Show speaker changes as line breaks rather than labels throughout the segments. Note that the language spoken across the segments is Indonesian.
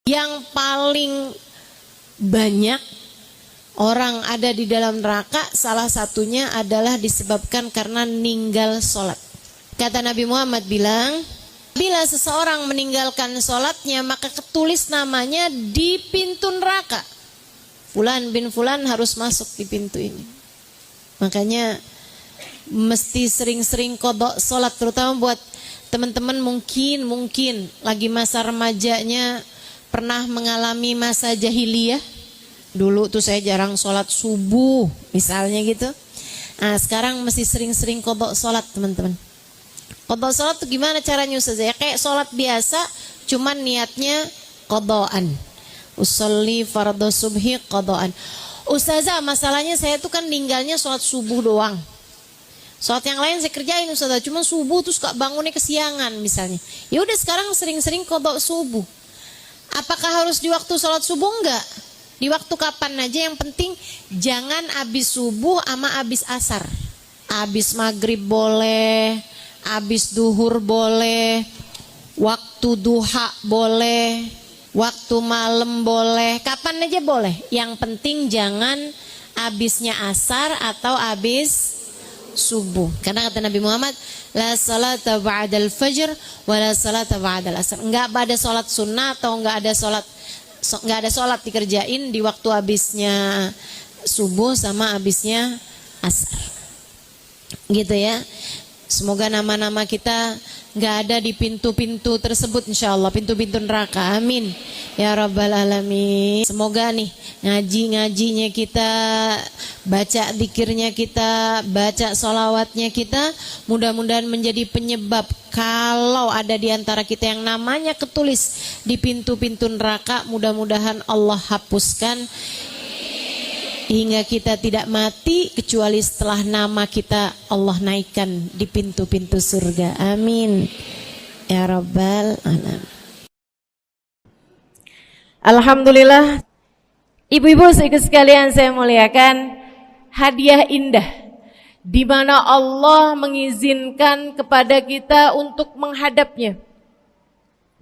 Yang paling banyak orang ada di dalam neraka salah satunya adalah disebabkan karena ninggal sholat. Kata Nabi Muhammad bilang, bila seseorang meninggalkan sholatnya maka ketulis namanya di pintu neraka. Fulan bin Fulan harus masuk di pintu ini. Makanya mesti sering-sering qadha sholat, terutama buat teman-teman mungkin lagi masa remajanya pernah mengalami masa jahiliyah. Dulu tuh saya jarang sholat subuh misalnya gitu. Nah sekarang mesti sering-sering qadha sholat teman-teman. Qadha sholat tuh gimana caranya Ustaz? Ya kayak sholat biasa, cuman niatnya qadhaan. Usolli fardhu subhi qadhaan. Ustazah, masalahnya saya tuh kan ninggalnya sholat subuh doang. Sholat yang lain saya kerjain Ustazah, cuma subuh tuh suka bangunnya kesiangan misalnya. Ya udah sekarang sering-sering qadha subuh. Apakah harus di waktu sholat subuh? Enggak. Di waktu kapan aja, yang penting jangan abis subuh sama abis asar. Abis maghrib boleh, abis duhur boleh, waktu duha boleh, waktu malam boleh, kapan aja boleh. Yang penting jangan abisnya asar atau abis subuh. Karena kata Nabi Muhammad, la salata ba'dal fajr wa la salata ba'dal asar. Enggak ada sholat sunnah atau enggak ada sholat dikerjain di waktu habisnya subuh sama habisnya asar. Gitu ya. Semoga nama-nama kita enggak ada di pintu-pintu tersebut insyaallah, pintu-pintu neraka. Amin ya rabbal alamin. Semoga nih ngaji-ngajinya kita, baca zikirnya kita, baca sholawatnya kita, mudah-mudahan menjadi penyebab kalau ada di antara kita yang namanya ketulis di pintu-pintu neraka, mudah-mudahan Allah hapuskan hingga kita tidak mati kecuali setelah nama kita Allah naikkan di pintu-pintu surga. Amin ya rabbal alamin. Alhamdulillah. Ibu-ibu sekalian saya muliakan, hadiah indah di mana Allah mengizinkan kepada kita untuk menghadapnya.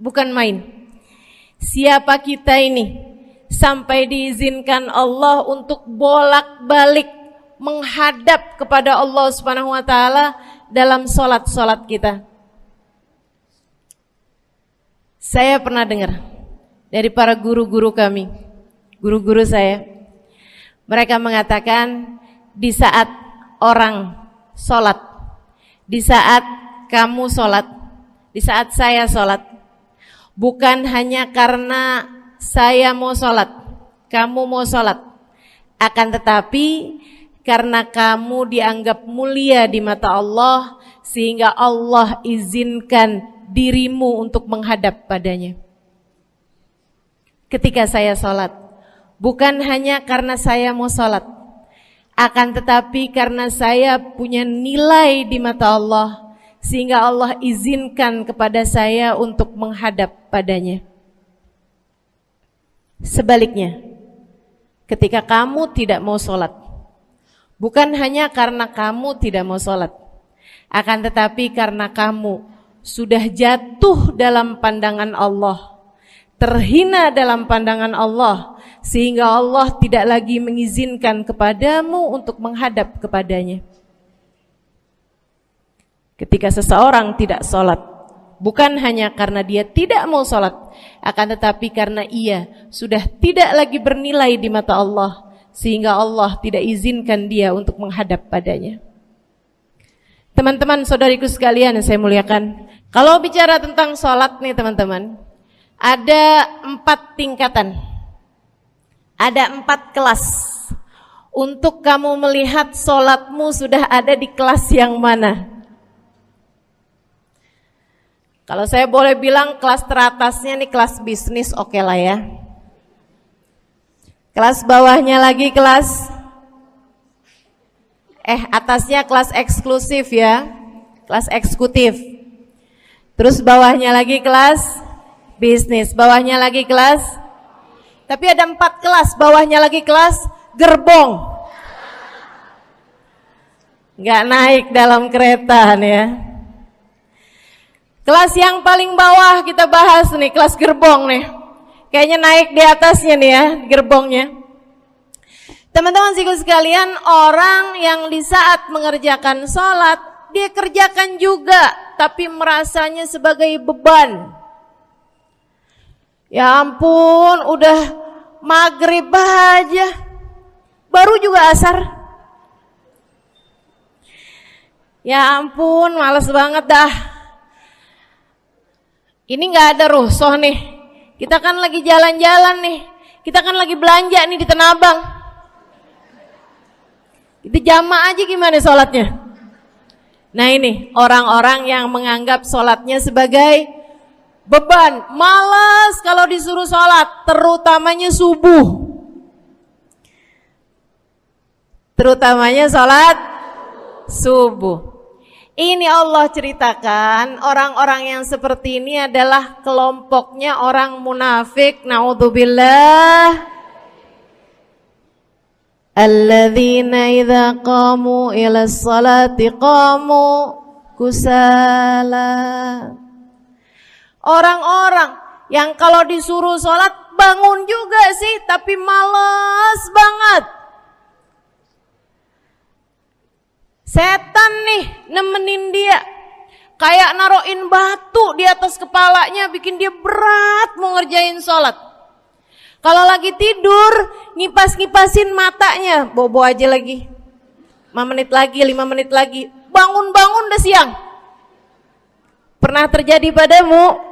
Bukan main. Siapa kita ini sampai diizinkan Allah untuk bolak-balik menghadap kepada Allah Subhanahu wa taala dalam salat-salat kita. Saya pernah dengar dari para guru-guru kami, guru-guru saya, mereka mengatakan di saat orang sholat, di saat kamu sholat, di saat saya sholat, bukan hanya karena saya mau sholat, kamu mau sholat, akan tetapi karena kamu dianggap mulia di mata Allah, sehingga Allah izinkan dirimu untuk menghadap padanya. Ketika saya sholat, bukan hanya karena saya mau sholat, akan tetapi karena saya punya nilai di mata Allah, sehingga Allah izinkan kepada saya untuk menghadap padanya. Sebaliknya, ketika kamu tidak mau sholat, bukan hanya karena kamu tidak mau sholat, akan tetapi karena kamu sudah jatuh dalam pandangan Allah, terhina dalam pandangan Allah, sehingga Allah tidak lagi mengizinkan kepadamu untuk menghadap kepadanya. Ketika seseorang tidak sholat, bukan hanya karena dia tidak mau sholat, akan tetapi karena ia sudah tidak lagi bernilai di mata Allah, sehingga Allah tidak izinkan dia untuk menghadap padanya. Teman-teman, saudariku sekalian yang saya muliakan, kalau bicara tentang sholat nih teman-teman, ada 4 tingkatan, ada 4 kelas. Untuk kamu melihat sholatmu sudah ada di kelas yang mana. Kalau saya boleh bilang kelas teratasnya nih kelas bisnis, oke lah ya. Kelas bawahnya lagi kelas, atasnya kelas eksklusif ya, kelas eksekutif. Terus bawahnya lagi kelas bisnis, bawahnya lagi kelas, tapi ada 4 kelas, bawahnya lagi kelas gerbong. Nggak naik dalam kereta nih ya. Kelas yang paling bawah kita bahas nih, kelas gerbong nih. Kayaknya naik di atasnya nih ya, gerbongnya. Teman-teman sekalian, orang yang di saat mengerjakan sholat, dia kerjakan juga, tapi merasanya sebagai beban. Ya ampun, udah maghrib aja, baru juga asar. Ya ampun, males banget dah. Ini gak ada rusuh nih. Kita kan lagi jalan-jalan nih. Kita kan lagi belanja nih di Tanah Abang. Itu jamaah aja gimana sholatnya? Nah ini orang-orang yang menganggap sholatnya sebagai beban. Malas kalau disuruh sholat, terutamanya subuh. Terutamanya sholat subuh. Ini Allah ceritakan orang-orang yang seperti ini adalah kelompoknya orang munafik. Naudzubillah. Alladzina idza qamu ila sholati qamu kusala. Orang-orang yang kalau disuruh sholat bangun juga sih, tapi malas banget. Setan nih nemenin dia, kayak naroin batu di atas kepalanya, bikin dia berat mau ngerjain sholat. Kalau lagi tidur, ngipas-ngipasin matanya, bobo aja lagi. 5 menit lagi, 5 menit lagi, bangun-bangun udah siang. Pernah terjadi padamu?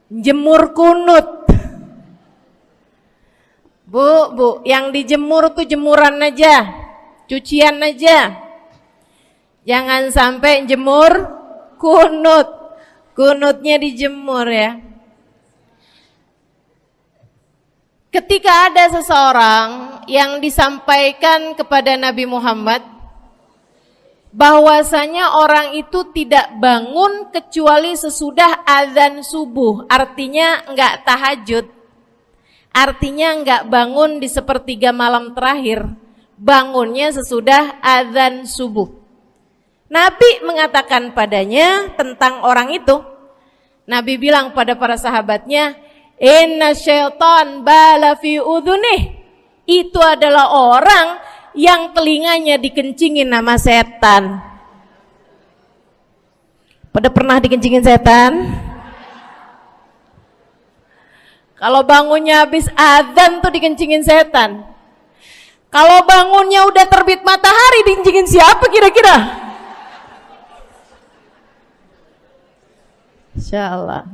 Jemur kunut. Bu, yang dijemur tuh jemuran aja, cucian aja. Jangan sampai jemur kunut. Kunutnya dijemur ya. Ketika ada seseorang yang disampaikan kepada Nabi Muhammad bahwasanya orang itu tidak bangun kecuali sesudah azan subuh, artinya enggak tahajud. Artinya enggak bangun di sepertiga malam terakhir, bangunnya sesudah azan subuh. Nabi mengatakan padanya tentang orang itu. Nabi bilang pada para sahabatnya, inna syaitan bala fi udhunih. Itu adalah orang yang telinganya dikencingin sama setan. Pada pernah dikencingin setan? Kalau bangunnya habis azan tuh dikencingin setan. Kalau bangunnya udah terbit matahari dikencingin siapa kira-kira? Insyaallah.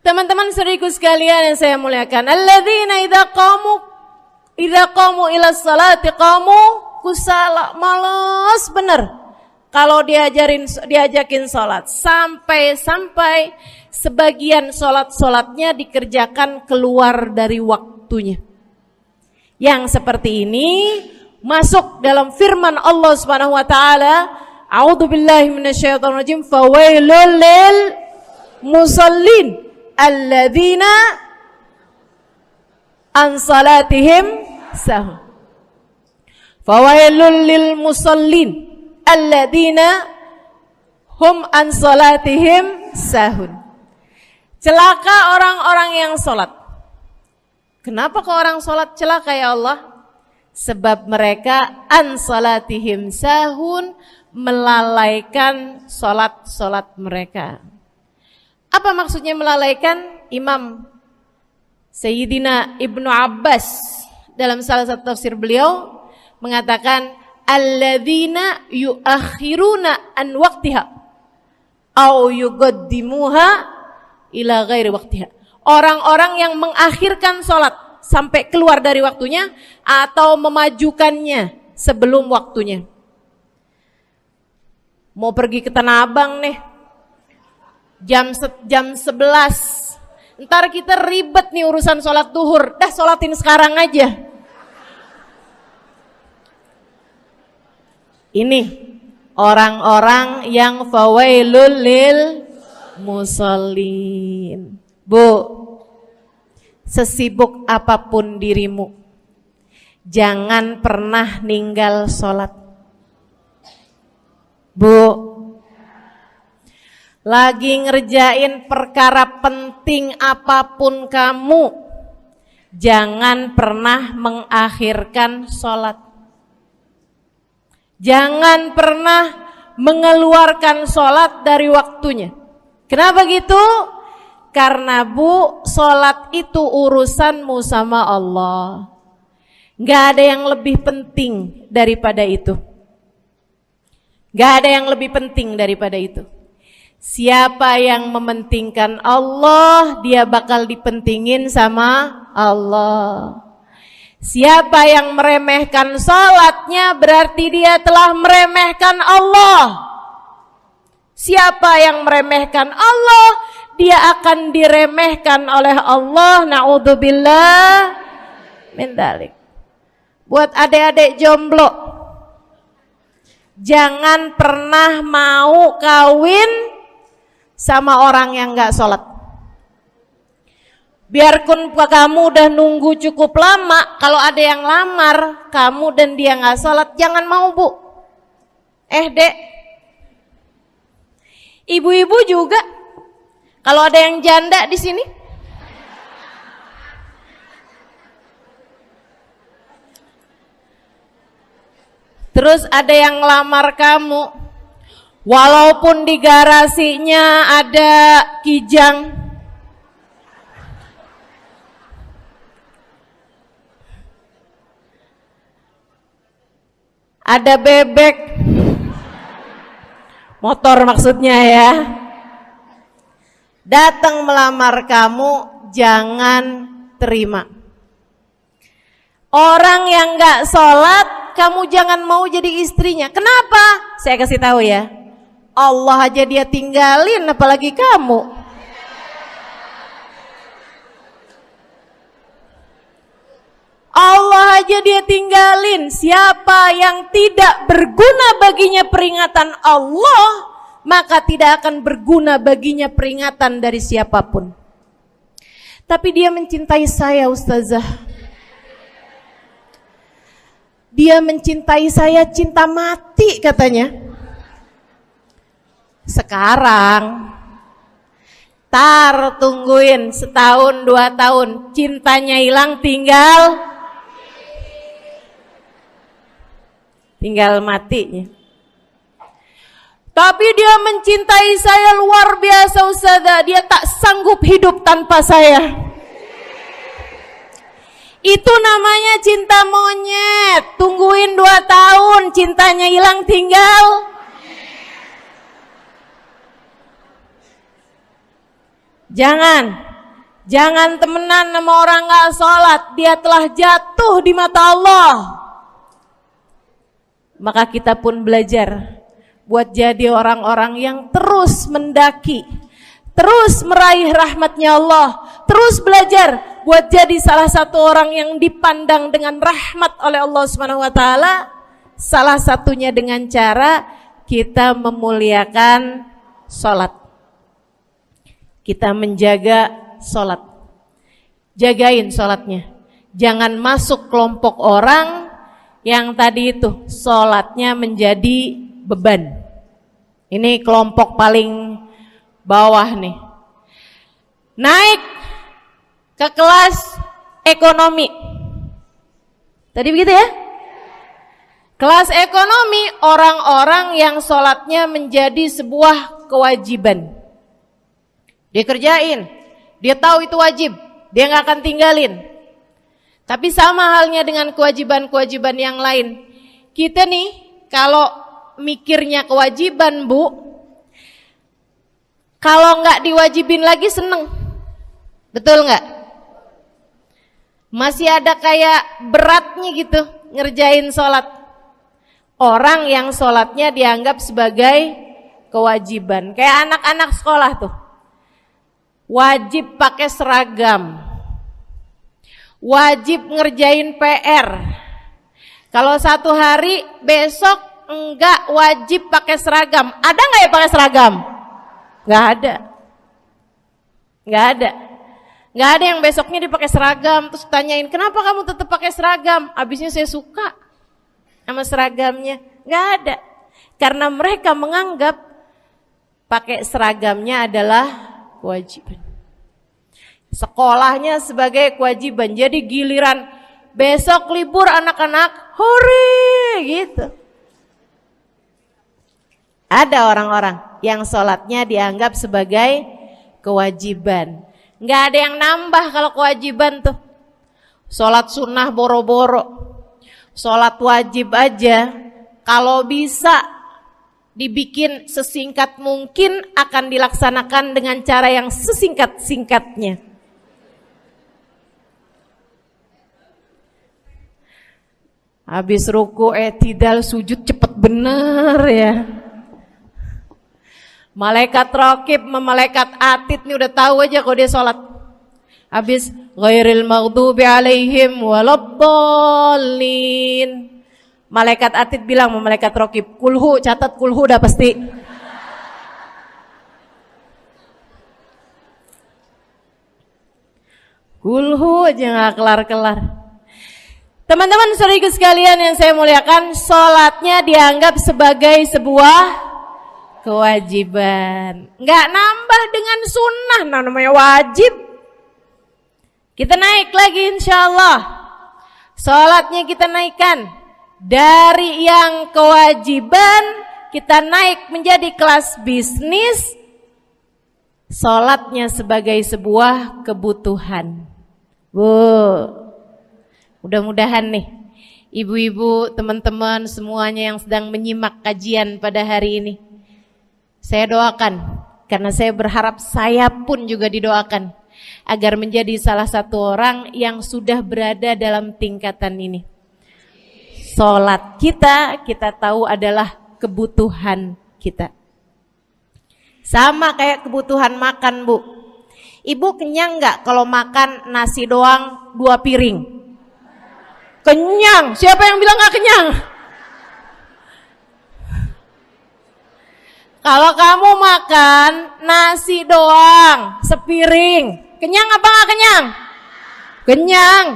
Teman-teman saudariku sekalian yang saya muliakan, alladzina idza qamu ila sholati qamu kusala. Malas bener kalau diajakin sholat, sampai sebagian sholatnya dikerjakan keluar dari waktunya. Yang seperti ini masuk dalam firman Allah Subhanahu wa taala, a'udzubillahi minasyaitonir rajim, fawailul lil musallin alladzina an salatihim sahun. Fawailul lil musallin alladzina hum an salatihim sahun. Celaka orang-orang yang sholat. Kenapa kok orang sholat celaka ya Allah? Sebab mereka an salatihim sahun, melalaikan sholat mereka. Apa maksudnya melalaikan? Imam Sayyidina Ibnu Abbas dalam salah satu tafsir beliau mengatakan, alladzina yuakhiruna an waqtiha au yuqaddimuha ila ghairi waqtiha. Orang-orang yang mengakhirkan sholat sampai keluar dari waktunya atau memajukannya sebelum waktunya. Mau pergi ke Tanah Abang nih, jam 11. Ntar kita ribet nih urusan sholat duhur. Dah sholatin sekarang aja. Ini orang-orang yang fawailul lil musallin. Bu, sesibuk apapun dirimu, jangan pernah ninggal sholat. lagi ngerjain perkara penting apapun kamu, jangan pernah mengakhirkan sholat. Jangan pernah mengeluarkan sholat dari waktunya. Kenapa gitu? Karena Bu, sholat itu urusanmu sama Allah. Gak ada yang lebih penting daripada itu. Gak ada yang lebih penting daripada itu. Siapa yang mementingkan Allah, dia bakal dipentingin sama Allah. Siapa yang meremehkan sholatnya, berarti dia telah meremehkan Allah. Siapa yang meremehkan Allah, dia akan diremehkan oleh Allah. Na'udzubillah min dzalik. Buat adik-adik jomblo, jangan pernah mau kawin sama orang yang gak sholat. Biarpun kamu udah nunggu cukup lama, kalau ada yang lamar kamu dan dia gak sholat, jangan mau Bu. Dek, ibu-ibu juga, kalau ada yang janda di sini, terus ada yang lamar kamu, walaupun di garasinya ada kijang, ada bebek, motor maksudnya ya, datang melamar kamu, jangan terima. Orang yang gak sholat, kamu jangan mau jadi istrinya. Kenapa? Saya kasih tahu ya, Allah aja dia tinggalin, apalagi kamu. Allah aja dia tinggalin. Siapa yang tidak berguna baginya peringatan Allah, maka tidak akan berguna baginya peringatan dari siapapun. Tapi dia mencintai saya, Ustazah. Dia mencintai saya cinta mati katanya. Sekarang tungguin setahun 2 tahun, cintanya hilang, tinggal matinya. Tapi dia mencintai saya luar biasa Ustazah, dia tak sanggup hidup tanpa saya. Itu namanya cinta monyet. Tungguin 2 tahun, cintanya hilang, tinggal. Jangan temenan sama orang gak sholat. Dia telah jatuh di mata Allah. Maka kita pun belajar buat jadi orang-orang yang terus mendaki, terus meraih rahmatnya Allah, terus belajar buat jadi salah satu orang yang dipandang dengan rahmat oleh Allah Subhanahu wa taala. Salah satunya dengan cara kita memuliakan sholat. Kita menjaga sholat. Jagain sholatnya. Jangan masuk kelompok orang yang tadi itu sholatnya menjadi beban. Ini kelompok paling bawah nih. Naik ke kelas ekonomi. Tadi begitu ya? Kelas ekonomi, orang-orang yang sholatnya menjadi sebuah kewajiban. Dia kerjain, dia tahu itu wajib, dia gak akan tinggalin. Tapi sama halnya dengan kewajiban-kewajiban yang lain. Kita nih kalau mikirnya kewajiban Bu, kalau gak diwajibin lagi seneng. Betul gak? Masih ada kayak beratnya gitu ngerjain sholat. Orang yang sholatnya dianggap sebagai kewajiban. Kayak anak-anak sekolah tuh, wajib pakai seragam, wajib ngerjain PR. Kalau 1 hari, besok enggak wajib pakai seragam. Ada nggak ya pakai seragam? Nggak ada. Nggak ada yang besoknya dipakai seragam. Terus tanyain, kenapa kamu tetap pakai seragam? Abisnya saya suka sama seragamnya. Nggak ada. Karena mereka menganggap
pakai seragamnya adalah kewajiban. Sekolahnya sebagai kewajiban. Jadi giliran besok libur anak-anak, hore gitu. Ada orang-orang yang sholatnya dianggap sebagai kewajiban. Nggak ada yang nambah kalau kewajiban tuh. Sholat sunnah boro-boro. Sholat wajib aja kalau bisa dibikin sesingkat mungkin akan dilaksanakan dengan cara yang sesingkat-singkatnya. Habis ruku i'tidal sujud cepet bener ya. Malaikat raqib sama malaikat atid nih udah tahu aja kalau dia sholat. Habis ghairil maghdubi alaihim waladdallin. Malaikat atid bilang sama malaikat raqib, kulhu, catat kulhu udah pasti. Kulhu aja gak kelar-kelar. Teman-teman saudariku sekalian yang saya muliakan, sholatnya dianggap sebagai sebuah kewajiban. Nggak nambah dengan sunnah, namanya wajib. Kita naik lagi insya Allah. Sholatnya kita naikkan. Dari yang kewajiban, kita naik menjadi kelas bisnis. Sholatnya sebagai sebuah kebutuhan. Mudah-mudahan nih ibu-ibu, teman-teman semuanya yang sedang menyimak kajian pada hari ini, saya doakan, karena saya berharap saya pun juga didoakan agar menjadi salah satu orang yang sudah berada dalam tingkatan ini. Sholat kita tahu adalah kebutuhan kita. Sama kayak kebutuhan makan, Bu. Ibu kenyang nggak kalau makan nasi doang 2 piring? Kenyang. Siapa yang bilang nggak kenyang? Kalau kamu makan nasi doang sepiring, kenyang apa nggak kenyang? Kenyang.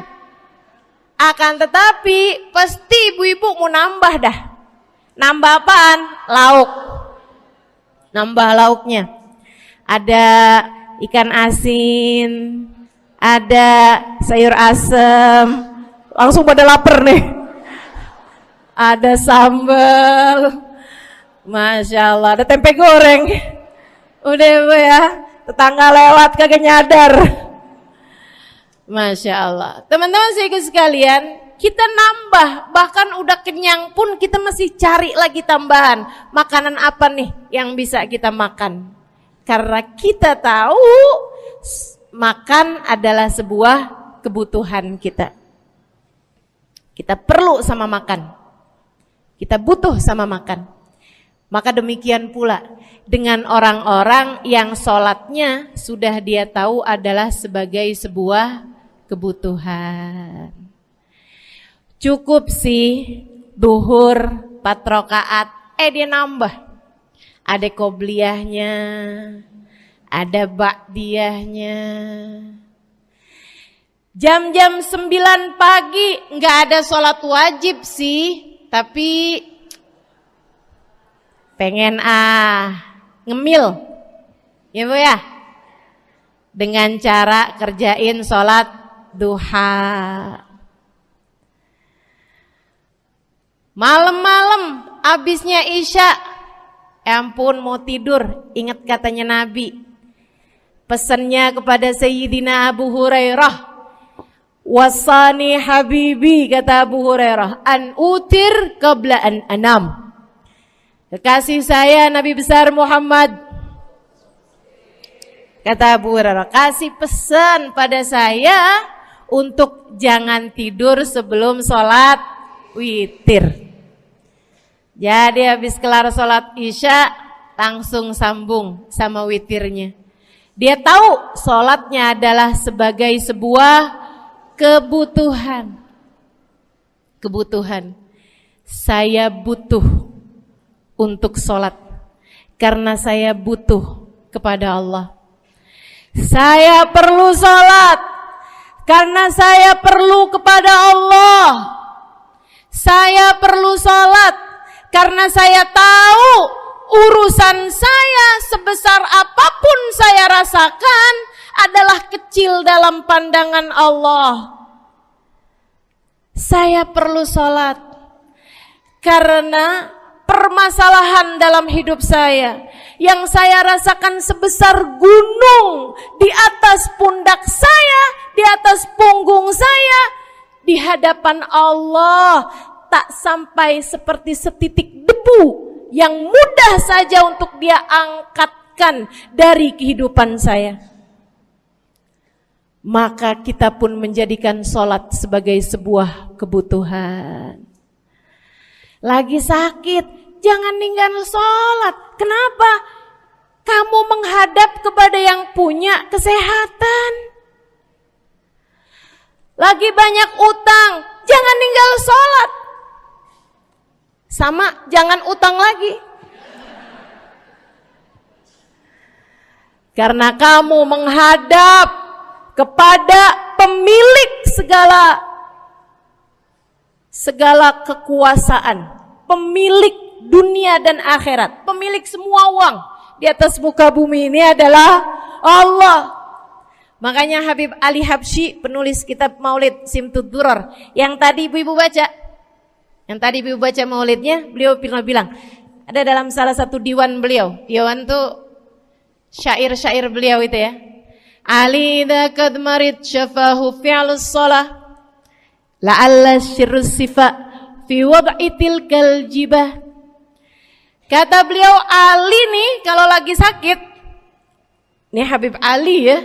Akan tetapi pasti ibu-ibu mau nambah dah. Nambah apaan? Lauk. Nambah lauknya. Ada ikan asin, ada sayur asem. Langsung pada lapar nih. Ada sambal. Masya Allah, ada tempe goreng. Udah Bu ya, tetangga lewat kagak nyadar. Masya Allah. Teman-teman sekalian, kita nambah, bahkan udah kenyang pun kita masih cari lagi tambahan. Makanan apa nih yang bisa kita makan? Karena kita tahu makan adalah sebuah kebutuhan kita. Kita perlu sama makan. Kita butuh sama makan. Maka demikian pula dengan orang-orang yang sholatnya sudah dia tahu adalah sebagai sebuah kebutuhan. Cukup sih duhur 4 rakaat, dia nambah. Ada qobliyahnya, ada ba'diyahnya. Jam-jam 9 pagi nggak ada sholat wajib sih, tapi pengen ngemil, ya Bu ya, dengan cara kerjain sholat duha. Malam-malam abisnya isya, ampun mau tidur, ingat katanya Nabi, pesannya kepada Sayyidina Abu Hurairah, wasani habibi, kata Abu Hurairah, an utir qabla an anam. Kekasih saya Nabi besar Muhammad, kata Abu Hurairah, kasih pesan pada saya untuk jangan tidur sebelum sholat witir. Jadi habis kelar sholat isya langsung sambung sama witirnya. Dia tahu sholatnya adalah sebagai sebuah kebutuhan. Kebutuhan. Saya butuh untuk sholat karena saya butuh kepada Allah. Saya perlu sholat karena saya perlu kepada Allah. Saya perlu sholat karena saya tahu urusan saya sebesar apapun saya rasakan adalah kecil dalam pandangan Allah. Saya perlu sholat karena permasalahan dalam hidup saya yang saya rasakan sebesar gunung di atas pundak saya, di atas punggung saya, di hadapan Allah tak sampai seperti setitik debu yang mudah saja untuk Dia angkatkan dari kehidupan saya. Maka kita pun menjadikan sholat sebagai sebuah kebutuhan. Lagi sakit, jangan ninggalin sholat. Kenapa? Kamu menghadap kepada yang punya kesehatan. Lagi banyak utang, jangan ninggal sholat. Sama, jangan utang lagi. Karena kamu menghadap kepada pemilik segala kekuasaan, pemilik dunia dan akhirat, pemilik semua uang di atas muka bumi ini adalah Allah. Makanya Habib Ali Habsyi, penulis kitab Maulid Simtud Durar, yang tadi ibu-ibu baca maulidnya, beliau pernah bilang, ada dalam salah satu diwan beliau, diwan tuh syair-syair beliau itu ya. Ali idza kad marid syafahu fi'lus shalah la'alla syirru sifa fi wad'i tilkal jibah. Kata beliau, Ali nih kalau lagi sakit, nih Habib Ali ya,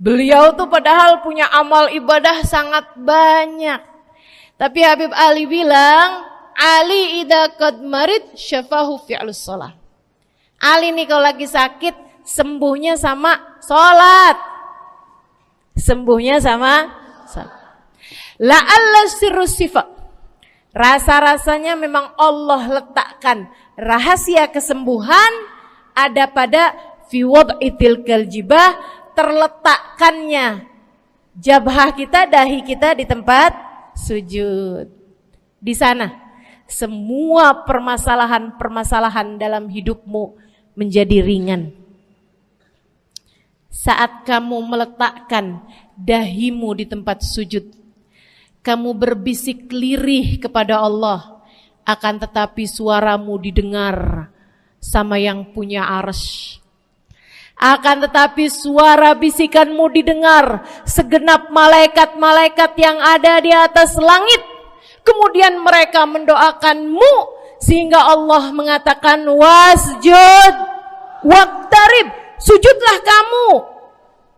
beliau tuh padahal punya amal ibadah sangat banyak, tapi Habib Ali bilang, Ali idza kad marid syafahu fi'lus shalah. Ali nih kalau lagi sakit, sembuhnya sama sholat. Sembuhnya sama sholat. La'alla sirru sifat. Rasa-rasanya memang Allah letakkan rahasia kesembuhan ada pada fi wad'itil kaljibah, terletakkannya jabhah kita, dahi kita di tempat sujud. Di sana semua permasalahan-permasalahan dalam hidupmu menjadi ringan. Saat kamu meletakkan dahimu di tempat sujud, kamu berbisik lirih kepada Allah, akan tetapi suaramu didengar sama yang punya arsy. Akan tetapi suara bisikanmu didengar segenap malaikat-malaikat yang ada di atas langit. Kemudian mereka mendoakanmu sehingga Allah mengatakan wasjud waqtarib, sujudlah kamu.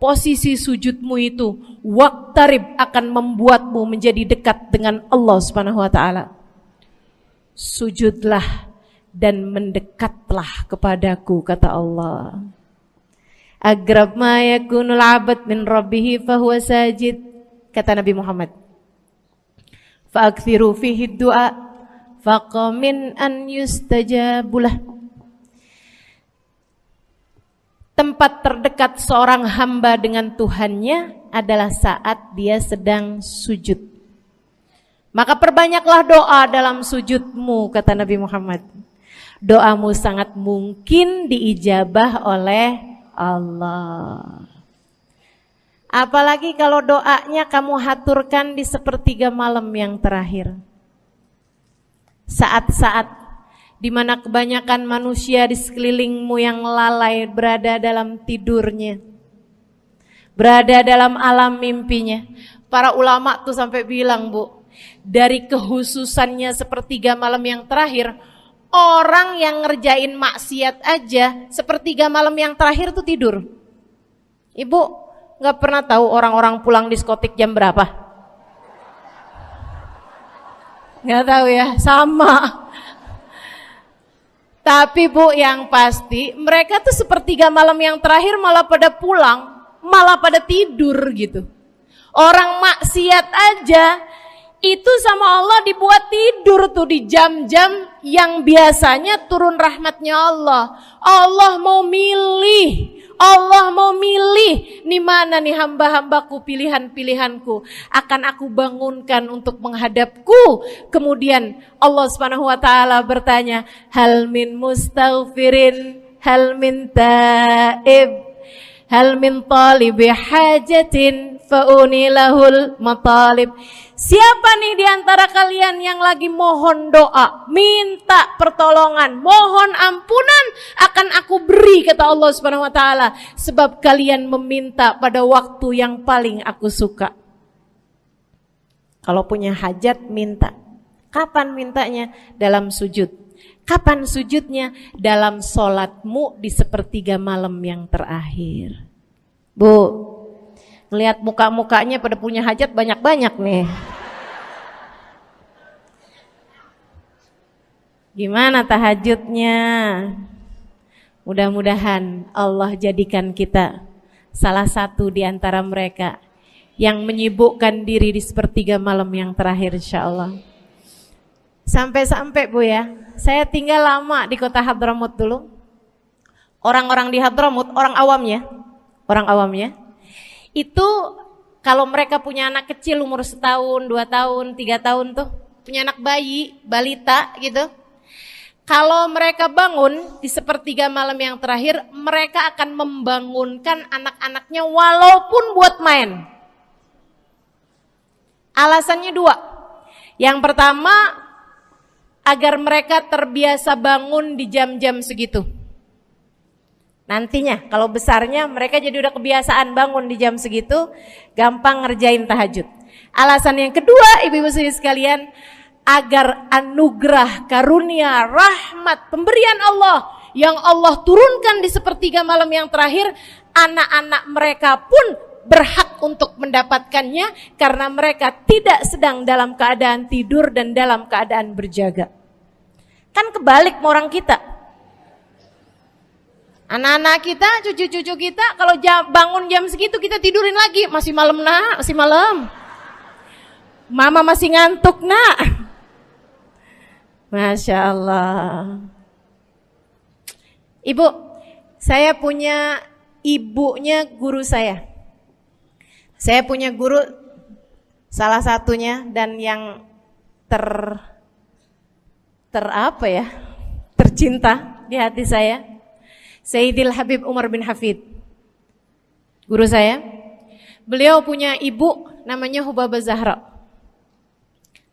Posisi sujudmu itu waqtarib akan membuatmu menjadi dekat dengan Allah Subhanahu wa taala. Sujudlah dan mendekatlah kepadaku, kata Allah. Agrab ma yakunul 'abd min rabbih fahuwa sajid, kata Nabi Muhammad. Fa'akthiru fihi du'a faqamin an yustajabulah. Tempat terdekat seorang hamba dengan Tuhannya adalah saat dia sedang sujud. Maka perbanyaklah doa dalam sujudmu, kata Nabi Muhammad. Doamu sangat mungkin diijabah oleh Allah. Apalagi kalau doanya kamu haturkan di sepertiga malam yang terakhir. Saat-saat di mana kebanyakan manusia di sekelilingmu yang lalai berada dalam tidurnya, berada dalam alam mimpinya. Para ulama tuh sampai bilang, Bu, dari kehususannya sepertiga malam yang terakhir, orang yang ngerjain maksiat aja sepertiga malam yang terakhir tuh tidur. Ibu gak pernah tahu orang-orang pulang diskotik jam berapa? Gak tahu ya, sama. Tapi Bu, yang pasti mereka tuh sepertiga malam yang terakhir malah pada pulang, malah pada tidur gitu. Orang maksiat aja itu sama Allah dibuat tidur tuh di jam-jam yang biasanya turun rahmatnya Allah. Allah mau milih Allah mau milih nih mana nih hamba-hambaku, pilihan-pilihanku, akan aku bangunkan untuk menghadapku. Kemudian Allah Subhanahu wa taala bertanya, hal min mustaghfirin, hal min taib, hal min talibi hajatin faunilahul matalib. Siapa nih di antara kalian yang lagi mohon doa, minta pertolongan, mohon ampunan, akan aku beri, kata Allah Subhanahu wa taala, sebab kalian meminta pada waktu yang paling aku suka. Kalau punya hajat minta. Kapan mintanya? Dalam sujud. Kapan sujudnya? Dalam sholatmu di sepertiga malam yang terakhir. Bu, ngelihat muka-mukanya pada punya hajat banyak-banyak nih. Gimana tahajudnya? Mudah-mudahan Allah jadikan kita salah satu di antara mereka yang menyibukkan diri di sepertiga malam yang terakhir, insyaallah. Sampai-sampai Bu ya, saya tinggal lama di kota Hadramut dulu. Orang-orang di Hadramut, orang awamnya, itu kalau mereka punya anak kecil umur 1 tahun, 2 tahun, 3 tahun tuh, punya anak bayi, balita gitu. Kalau mereka bangun di sepertiga malam yang terakhir, mereka akan membangunkan anak-anaknya walaupun buat main. Alasannya 2. Yang pertama, agar mereka terbiasa bangun di jam-jam segitu. Nantinya kalau besarnya mereka jadi udah kebiasaan bangun di jam segitu, gampang ngerjain tahajud. Alasan yang kedua, ibu-ibu sekalian, agar anugerah, karunia, rahmat, pemberian Allah yang Allah turunkan di sepertiga malam yang terakhir, anak-anak mereka pun berhak untuk mendapatkannya karena mereka tidak sedang dalam keadaan tidur dan dalam keadaan berjaga. Kan kebalik orang kita. Anak-anak kita, cucu-cucu kita kalau bangun jam segitu kita tidurin lagi, masih malam nak, masih malam. Mama masih ngantuk nak. Masya Allah. Ibu, saya punya ibunya guru saya. Saya punya guru salah satunya dan yang tercinta di hati saya, Sayyidil Habib Umar bin Hafid. Guru saya. Beliau punya ibu namanya Hubabah Zahra.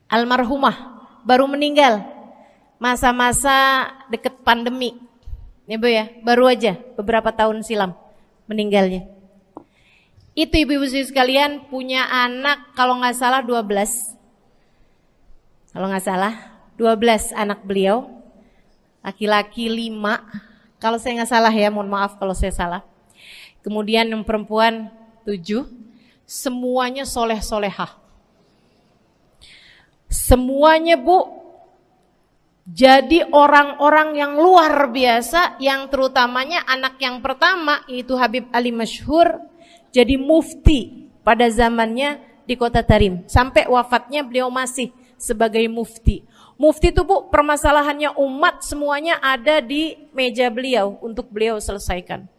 Almarhumah, baru meninggal masa-masa deket pandemi. Ya Bu ya, baru aja beberapa tahun silam meninggalnya. Itu ibu-ibu sekalian punya anak kalau nggak salah 12. Kalau nggak salah 12 anak beliau. Laki-laki 5. Kalau saya nggak salah ya, mohon maaf kalau saya salah. Kemudian yang perempuan 7. Semuanya soleh-solehah. Semuanya Bu, jadi orang-orang yang luar biasa, yang terutamanya anak yang pertama yaitu Habib Ali Masyhur jadi mufti pada zamannya di Kota Tarim. Sampai wafatnya beliau masih sebagai mufti. Mufti itu Bu, permasalahannya umat semuanya ada di meja beliau untuk beliau selesaikan.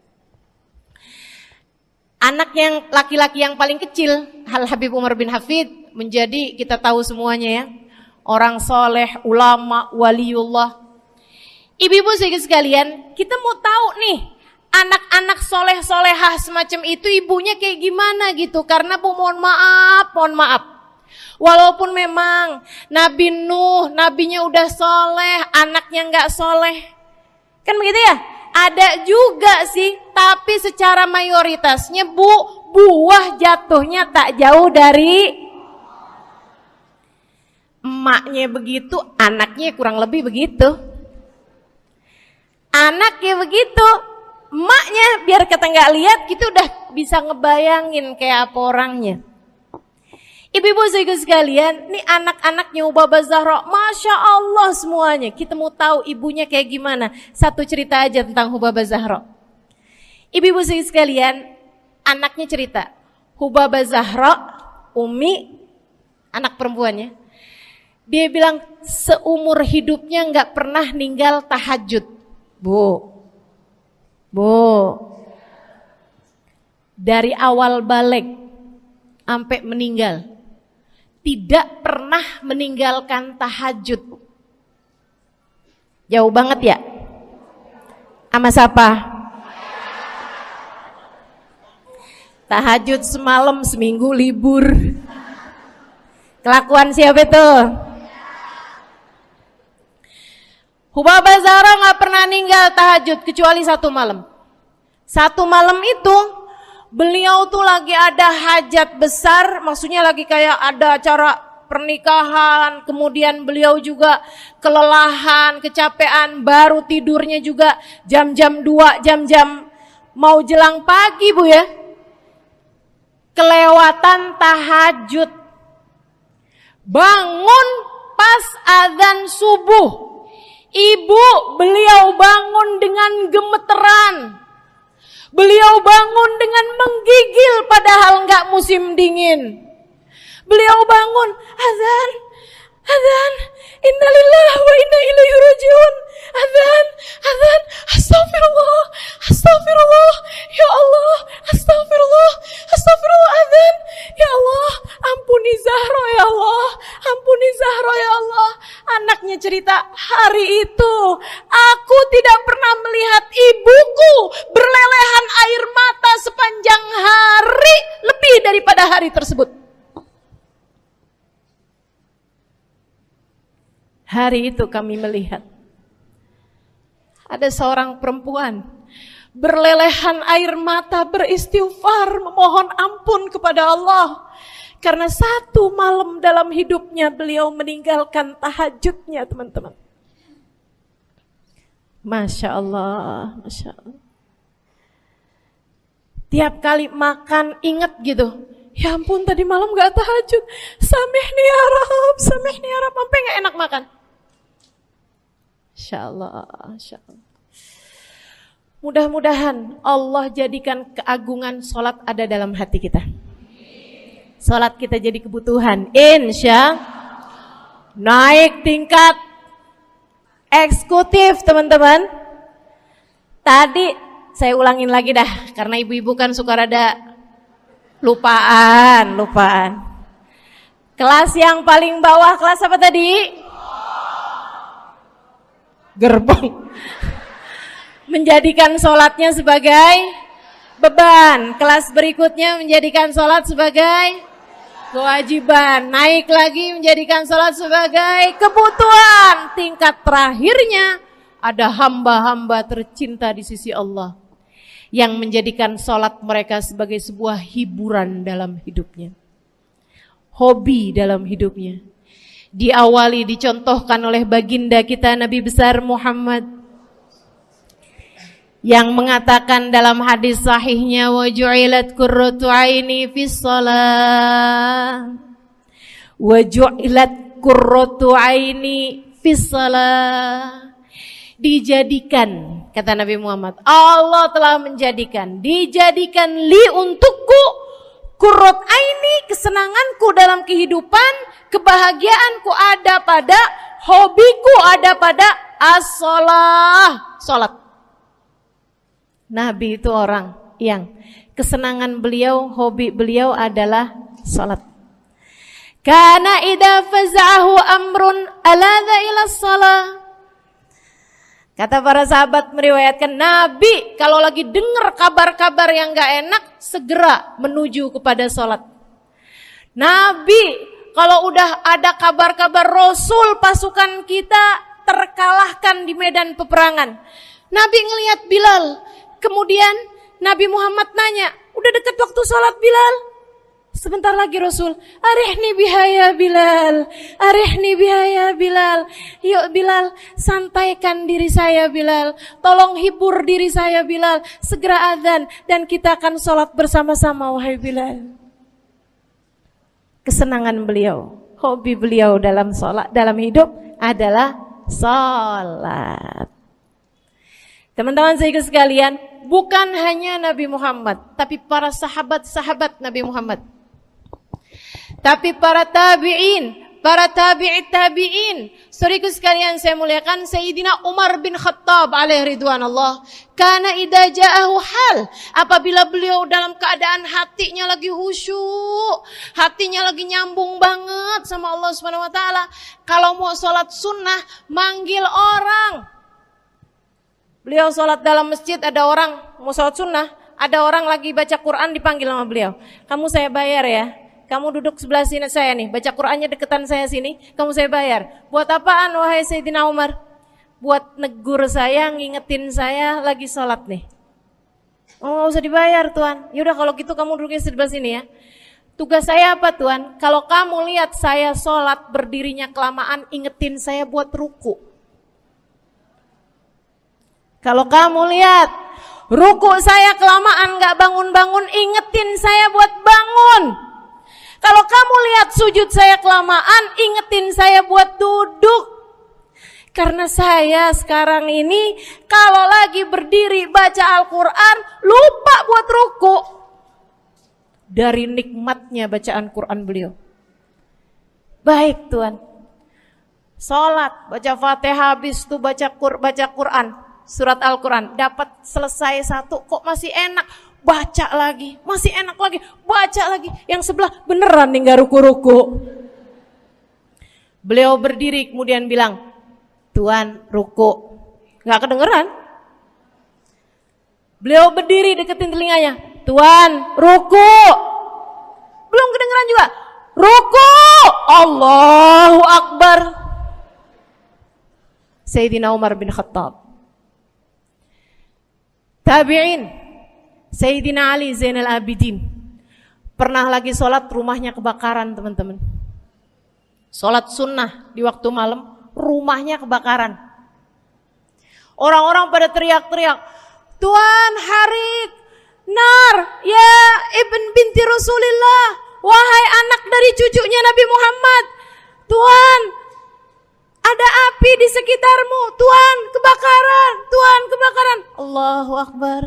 Anak yang laki-laki yang paling kecil, Habib Umar bin Hafid, menjadi kita tahu semuanya ya, orang soleh, ulama, waliullah. Ibu-ibu sekalian, kita mau tahu nih, anak-anak soleh-solehah semacam itu ibunya kayak gimana gitu. Karena Bu, mohon maaf, walaupun memang Nabi Nuh, nabinya udah soleh, anaknya nggak soleh, kan begitu ya? Ada juga sih, tapi secara mayoritasnya Bu, buah jatuhnya tak jauh dari emaknya begitu, anaknya kurang lebih begitu. Anaknya begitu, emaknya biar kita nggak lihat, kita udah bisa ngebayangin kayak apa orangnya. Ibu-ibu sekalian, nih anak-anaknya Hubabah Zahra, Masya Allah semuanya. Kita mau tahu ibunya kayak gimana. Satu cerita aja tentang Hubabah Zahra. Ibu-ibu sekalian, anaknya cerita, Hubabah Zahra, Umi, anak perempuannya, dia bilang seumur hidupnya nggak pernah ninggal tahajud. Bu, dari awal balik sampai meninggal tidak pernah meninggalkan tahajud. Jauh banget ya? Sama siapa? Tahajud semalam, seminggu libur. Kelakuan siapa itu? Hubabah Zahra gak pernah ninggal tahajud kecuali satu malam. Satu malam itu beliau tuh lagi ada hajat besar, maksudnya lagi kayak ada acara pernikahan, kemudian beliau juga kelelahan, kecapean, baru tidurnya juga jam-jam 2, jam-jam mau jelang pagi Bu ya. Kelewatan tahajud. Bangun pas azan subuh. Ibu beliau bangun dengan gemeteran. Beliau bangun dengan menggigil padahal enggak musim dingin. Beliau bangun, azan, azan, innalillahi wa inna ilaihi rajiun. Azan, azan, astagfirullah, astagfirullah, ya Allah, astagfirullah, astagfirullah, azan, ya Allah, ampuni Zahra ya Allah, ampuni Zahra ya Allah. Anaknya cerita, hari itu aku tidak pernah melihat ibuku berlelehan air mata sepanjang hari lebih daripada hari tersebut. Hari itu kami melihat ada seorang perempuan berlelehan air mata beristighfar memohon ampun kepada Allah karena satu malam dalam hidupnya beliau meninggalkan tahajudnya teman-teman. Masya Allah, Masya Allah. Tiap kali makan ingat gitu, ya ampun tadi malam gak tahajud, samihni ya Rab, samihni ya Rab, sampai gak enak makan. Insya Allah, insya Allah. Mudah-mudahan Allah jadikan keagungan sholat ada dalam hati kita. Sholat kita jadi kebutuhan. Insya naik tingkat eksekutif teman-teman. Tadi saya ulangin lagi dah, karena ibu-ibu kan suka rada lupaan. Kelas yang paling bawah, kelas apa tadi? Gerbong. Menjadikan sholatnya sebagai beban. Kelas berikutnya menjadikan sholat sebagai kewajiban. Naik lagi menjadikan sholat sebagai kebutuhan. Tingkat terakhirnya ada hamba-hamba tercinta di sisi Allah yang menjadikan sholat mereka sebagai sebuah hiburan dalam hidupnya, hobi dalam hidupnya. Diawali, dicontohkan oleh baginda kita Nabi besar Muhammad yang mengatakan dalam hadis sahihnya, wa ju'ilat qurratu aini fis shalah, wa ju'ilat qurratu aini fis shalah. Dijadikan, kata Nabi Muhammad, Allah telah menjadikan, dijadikan li untukku qurrat aini, kesenanganku dalam kehidupan, kebahagiaanku ada pada, hobiku ada pada as-shalah, salat. Nabi itu orang yang kesenangan beliau, hobi beliau adalah salat. Kana idza faza'ahu amrun aladha ila shalah. Kata para sahabat meriwayatkan, Nabi kalau lagi dengar kabar-kabar yang gak enak, segera menuju kepada sholat. Nabi kalau udah ada kabar-kabar Rasul pasukan kita terkalahkan di medan peperangan, Nabi ngelihat Bilal. Kemudian Nabi Muhammad nanya, udah dekat waktu sholat Bilal? Sebentar lagi Rasul, arihni biha ya Bilal, arihni biha ya Bilal. Yuk Bilal, santaikan diri saya Bilal, tolong hibur diri saya Bilal. Segera azan dan kita akan sholat bersama-sama wahai Bilal. Kesenangan beliau, hobi beliau dalam sholat, dalam hidup adalah sholat. Teman-teman saya sekalian, bukan hanya Nabi Muhammad, tapi para sahabat-sahabat Nabi Muhammad, tapi para tabi'in, para tabi'in. Saudaraku sekalian saya muliakan, Sayyidina Umar bin Khattab alaihi ridwanullah, kana idza ja'ahu hal, apabila beliau dalam keadaan hatinya lagi khusyuk, hatinya lagi nyambung banget sama Allah Subhanahu wa taala, kalau mau sholat sunnah manggil orang. Beliau sholat dalam masjid, ada orang mau sholat sunnah, ada orang lagi baca Quran, dipanggil sama beliau. Kamu saya bayar ya. Kamu duduk sebelah sini saya nih, baca Qurannya deketan saya sini, kamu saya bayar. Buat apaan wahai Sayyidina Umar? Buat negur saya, ngingetin saya lagi sholat nih. Oh, gak usah dibayar Tuan. Yaudah kalau gitu kamu duduknya sebelah sini ya. Tugas saya apa Tuan? Kalau kamu lihat saya sholat berdirinya kelamaan, ingetin saya buat ruku. Kalau kamu lihat ruku saya kelamaan gak bangun-bangun, ingetin saya buat bangun. Kalau kamu lihat sujud saya kelamaan, ingetin saya buat duduk. Karena saya sekarang ini kalau lagi berdiri baca Al-Quran, lupa buat ruku. Dari nikmatnya bacaan Quran beliau. Baik Tuan. Sholat, baca Fatihah, habis itu baca Quran. Surat Al-Quran, dapat selesai satu, kok masih enak. Baca lagi, masih enak lagi, baca lagi. Yang sebelah beneran nih gak ruku-ruku. Beliau berdiri kemudian bilang, Tuan ruku. Gak kedengeran. Beliau berdiri deketin telinganya, Tuan ruku. Belum kedengeran juga. Ruku. Allahu Akbar. Sayyidina Umar bin Khattab. Tabi'in. Sayyidina Ali Zainal Abidin pernah lagi sholat, rumahnya kebakaran teman-teman. Sholat sunnah di waktu malam, rumahnya kebakaran. Orang-orang pada teriak-teriak, Tuan harik, nar, ya ibn binti Rasulillah, wahai anak dari cucunya Nabi Muhammad. Tuan, ada api di sekitarmu. Tuan, kebakaran. Tuan, kebakaran. Allahu Akbar.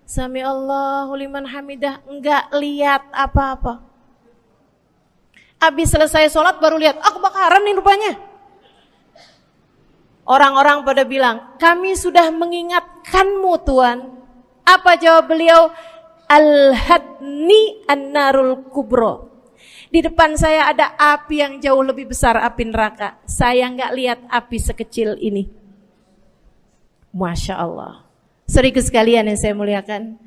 Sami Allahu liman hamidah, enggak lihat apa-apa. Habis selesai sholat baru lihat, kebakaran nih rupanya. Orang-orang pada bilang, kami sudah mengingatkanmu Tuan. Apa jawab beliau? Al-hadni an-narul kubro. Di depan saya ada api yang jauh lebih besar, api neraka. Saya enggak lihat api sekecil ini. Masya Allah. Saudaraku sekalian yang saya muliakan,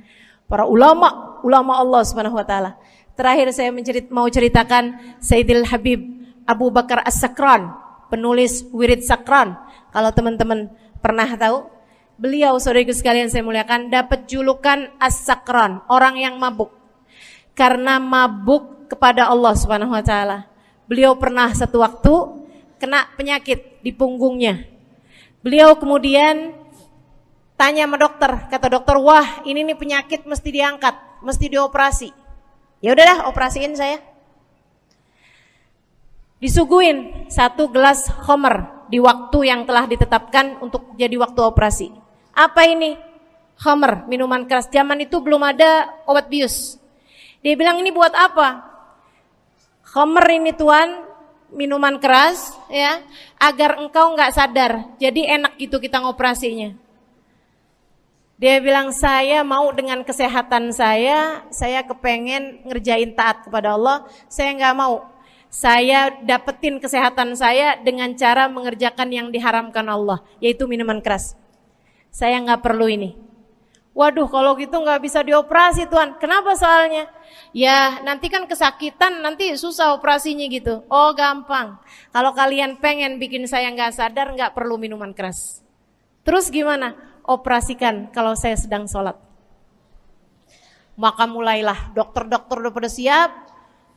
para ulama Allah Subhanahu wa taala. Terakhir saya mau ceritakan Sayyidil Habib Abu Bakar As-Sakran, penulis Wirid Sakran. Kalau teman-teman pernah tahu, beliau saudaraku sekalian saya muliakan dapat julukan As-Sakran, orang yang mabuk. Karena mabuk kepada Allah Subhanahu wa taala. Beliau pernah satu waktu kena penyakit di punggungnya. Beliau kemudian tanya sama dokter, kata dokter, wah ini nih penyakit mesti diangkat, mesti dioperasi. Ya udahlah, operasiin saya. Disuguhin 1 gelas khamr di waktu yang telah ditetapkan untuk jadi waktu operasi. Apa ini? Khamr, minuman keras. Zaman itu belum ada obat bius. Dia bilang, ini buat apa? Khamr ini Tuan, minuman keras ya, agar engkau enggak sadar. Jadi enak gitu kita ngoperasinya. Dia bilang, saya mau dengan kesehatan saya kepengen ngerjain taat kepada Allah, saya enggak mau. Saya dapetin kesehatan saya dengan cara mengerjakan yang diharamkan Allah, yaitu minuman keras. Saya enggak perlu ini. Waduh, kalau gitu enggak bisa dioperasi Tuan. Kenapa soalnya? Ya nanti kan kesakitan, nanti susah operasinya gitu. Oh gampang. Kalau kalian pengen bikin saya enggak sadar, enggak perlu minuman keras. Terus gimana? Operasikan kalau saya sedang sholat. Maka mulailah, dokter-dokter udah pada siap.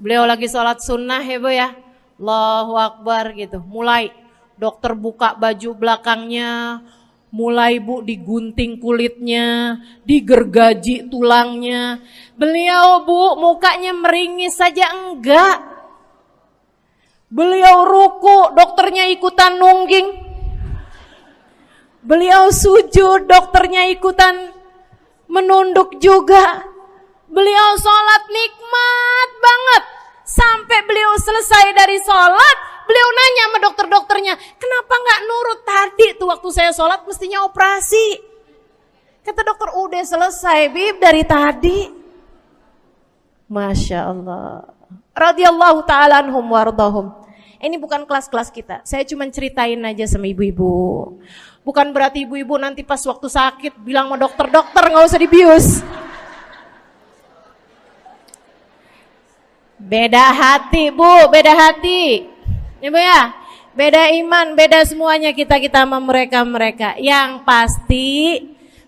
Beliau lagi sholat sunnah ya Bu ya. Allahu Akbar gitu. Mulai dokter buka baju belakangnya, mulai Bu digunting kulitnya, digergaji tulangnya. Beliau Bu mukanya meringis saja enggak. Beliau ruku, dokternya ikutan nungging. Beliau sujud, dokternya ikutan menunduk juga. Beliau sholat nikmat banget. Sampai beliau selesai dari sholat, beliau nanya sama dokter-dokternya, kenapa nggak nurut tadi tuh waktu saya sholat mestinya operasi. Kata dokter, udah selesai Bib dari tadi. Masya Allah. Radiyallahu ta'ala anhum wardahum. Ini bukan kelas-kelas kita. Saya cuma ceritain aja sama ibu-ibu. Bukan berarti ibu-ibu nanti pas waktu sakit bilang sama dokter-dokter nggak usah dibius. Beda hati Bu, beda hati. Ibu ya, beda iman, beda semuanya kita sama mereka. Yang pasti,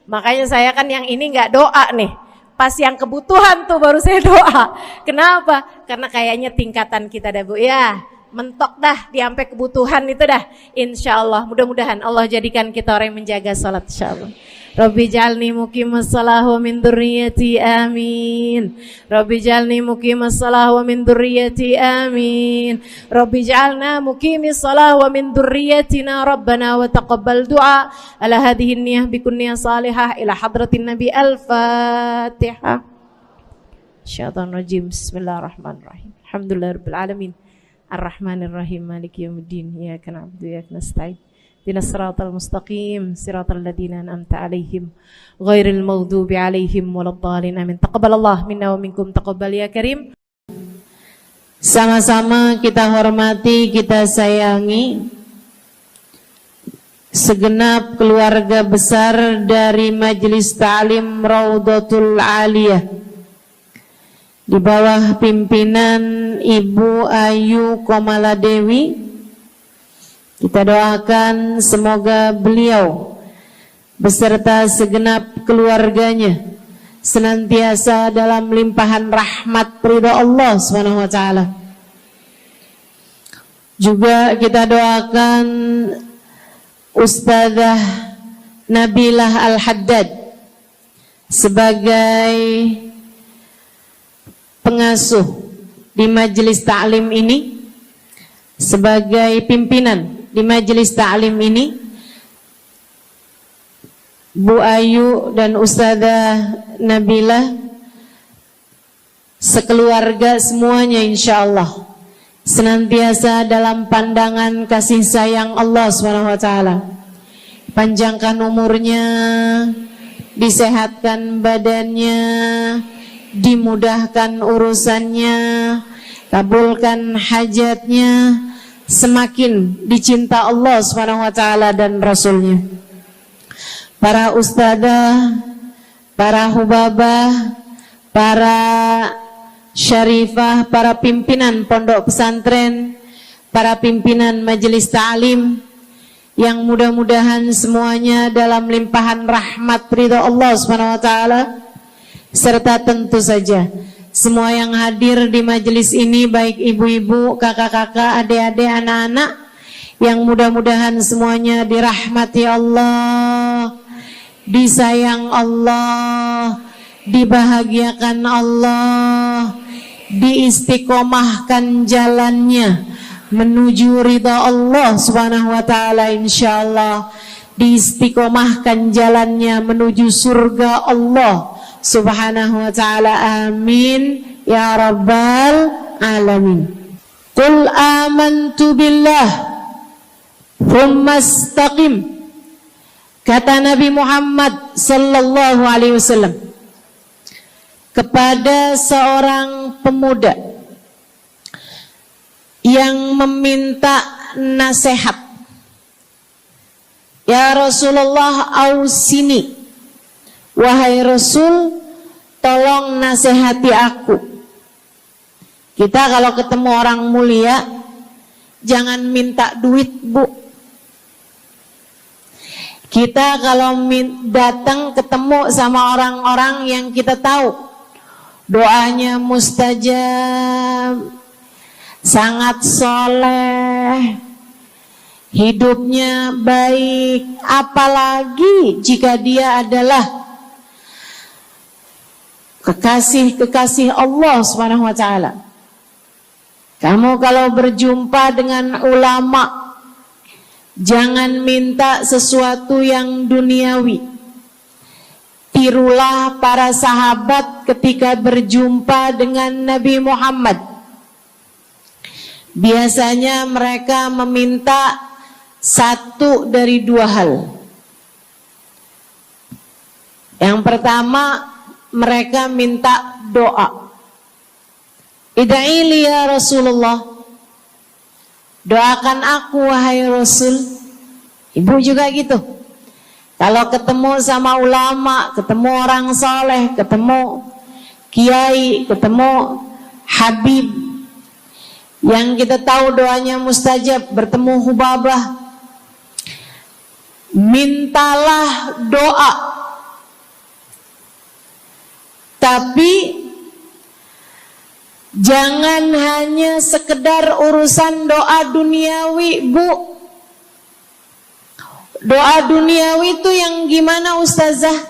makanya saya kan yang ini nggak doa nih. Pas yang kebutuhan tuh baru saya doa. Kenapa? Karena kayaknya tingkatan kita dah Bu ya. Mentok dah di sampai kebutuhan itu dah. Insya Allah, mudah-mudahan Allah jadikan kita orang yang menjaga salat insya Allah. Rabbi jalni muqimas salah wa min dzurriyyati amin. Rabbi jalni muqimas salah wa min dzurriyyati amin. Rabbi jalna muqimis salah wa min dzurriyyatina rabbana wa taqabbal du'a. Ala hadhihi niyyah bikun niyyah salihah ila hadratin nabi al-fatihah. Syaitan rajim. Bismillahirrahmanirrahim. Alhamdulillahirabbil alamin. Ar-Rahmanir-Rahim Maliki Yaumiddin. Iyyaka na'budu wa iyyaka nasta'in. Ihdinas siratal mustaqim, siratal ladzina an'amta 'alaihim, ghairil maghdubi 'alaihim waladdallin. Amin. Taqabbalallahu minna wa minkum, taqabbal ya karim.
Sama-sama kita hormati, kita sayangi segenap keluarga besar dari Majelis Ta'lim Raudhatul Aliyah di bawah pimpinan Ibu Ayu Komaladewi. Kita doakan semoga beliau beserta segenap keluarganya senantiasa dalam limpahan rahmat ridha Allah Subhanahu wa taala. Juga kita doakan Ustazah Nabilah Al-Haddad sebagai pengasuh di majelis ta'lim ini, sebagai pimpinan di majelis ta'lim ini, Bu Ayu dan Ustazah Nabilah sekeluarga semuanya insyaallah senantiasa dalam pandangan kasih sayang Allah SWT. Panjangkan umurnya, disehatkan badannya, dimudahkan urusannya, kabulkan hajatnya, semakin dicinta Allah SWT dan Rasulnya. Para ustadzah, para hubabah, para syarifah, para pimpinan pondok pesantren, para pimpinan majelis ta'lim, yang mudah-mudahan semuanya dalam limpahan rahmat ridha Allah SWT, serta tentu saja semua yang hadir di majelis ini, baik ibu-ibu, kakak-kakak, adik-adik, anak-anak, yang mudah-mudahan semuanya dirahmati Allah, disayang Allah, dibahagiakan Allah, diistiqomahkan jalannya menuju ridha Allah Subhanahu wa taala insyaallah, diistiqomahkan jalannya menuju surga Allah Subhanahu wa ta'ala. Amin ya rabbal alamin. Qul amantu billah thumma istaqim. Kata Nabi Muhammad sallallahu alaihi wasallam kepada seorang pemuda yang meminta nasihat, ya Rasulullah ausini, wahai Rasul, tolong nasihati aku. Kita kalau ketemu orang mulia, jangan minta duit, Bu. Kita kalau datang ketemu sama orang-orang yang kita tahu doanya mustajab, sangat soleh, hidupnya baik, apalagi jika dia adalah kekasih-kekasih Allah Subhanahu wa taala. Kamu kalau berjumpa dengan ulama, jangan minta sesuatu yang duniawi. Tirulah para sahabat ketika berjumpa dengan Nabi Muhammad. biasanya mereka meminta satu dari dua hal. Yang pertama, mereka minta doa. Ida'ili ya Rasulullah, doakan aku wahai Rasul. Ibu juga gitu. Kalau ketemu sama ulama, ketemu orang soleh, ketemu kiai, ketemu habib yang kita tahu doanya mustajab, bertemu Hubabah, mintalah doa. Tapi jangan hanya sekedar urusan doa duniawi, Bu. Doa duniawi itu yang gimana, Ustazah?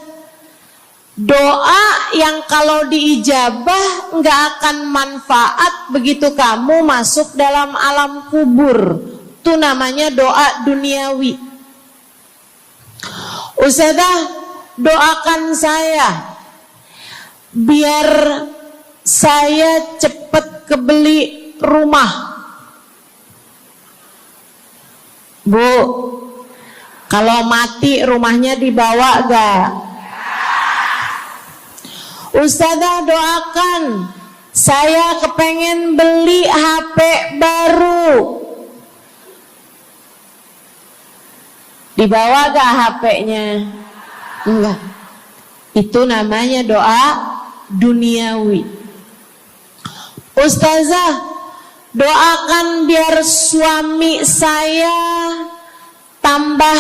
Doa yang kalau diijabah nggak akan manfaat begitu kamu masuk dalam alam kubur. Itu namanya doa duniawi. Ustazah, doakan saya biar saya cepat kebeli rumah. Bu, kalau mati rumahnya dibawa gak? Ustazah, doakan saya kepengen beli HP baru. Dibawa gak HP-nya? Enggak. Itu namanya doa duniawi. Ustazah, doakan biar suami saya tambah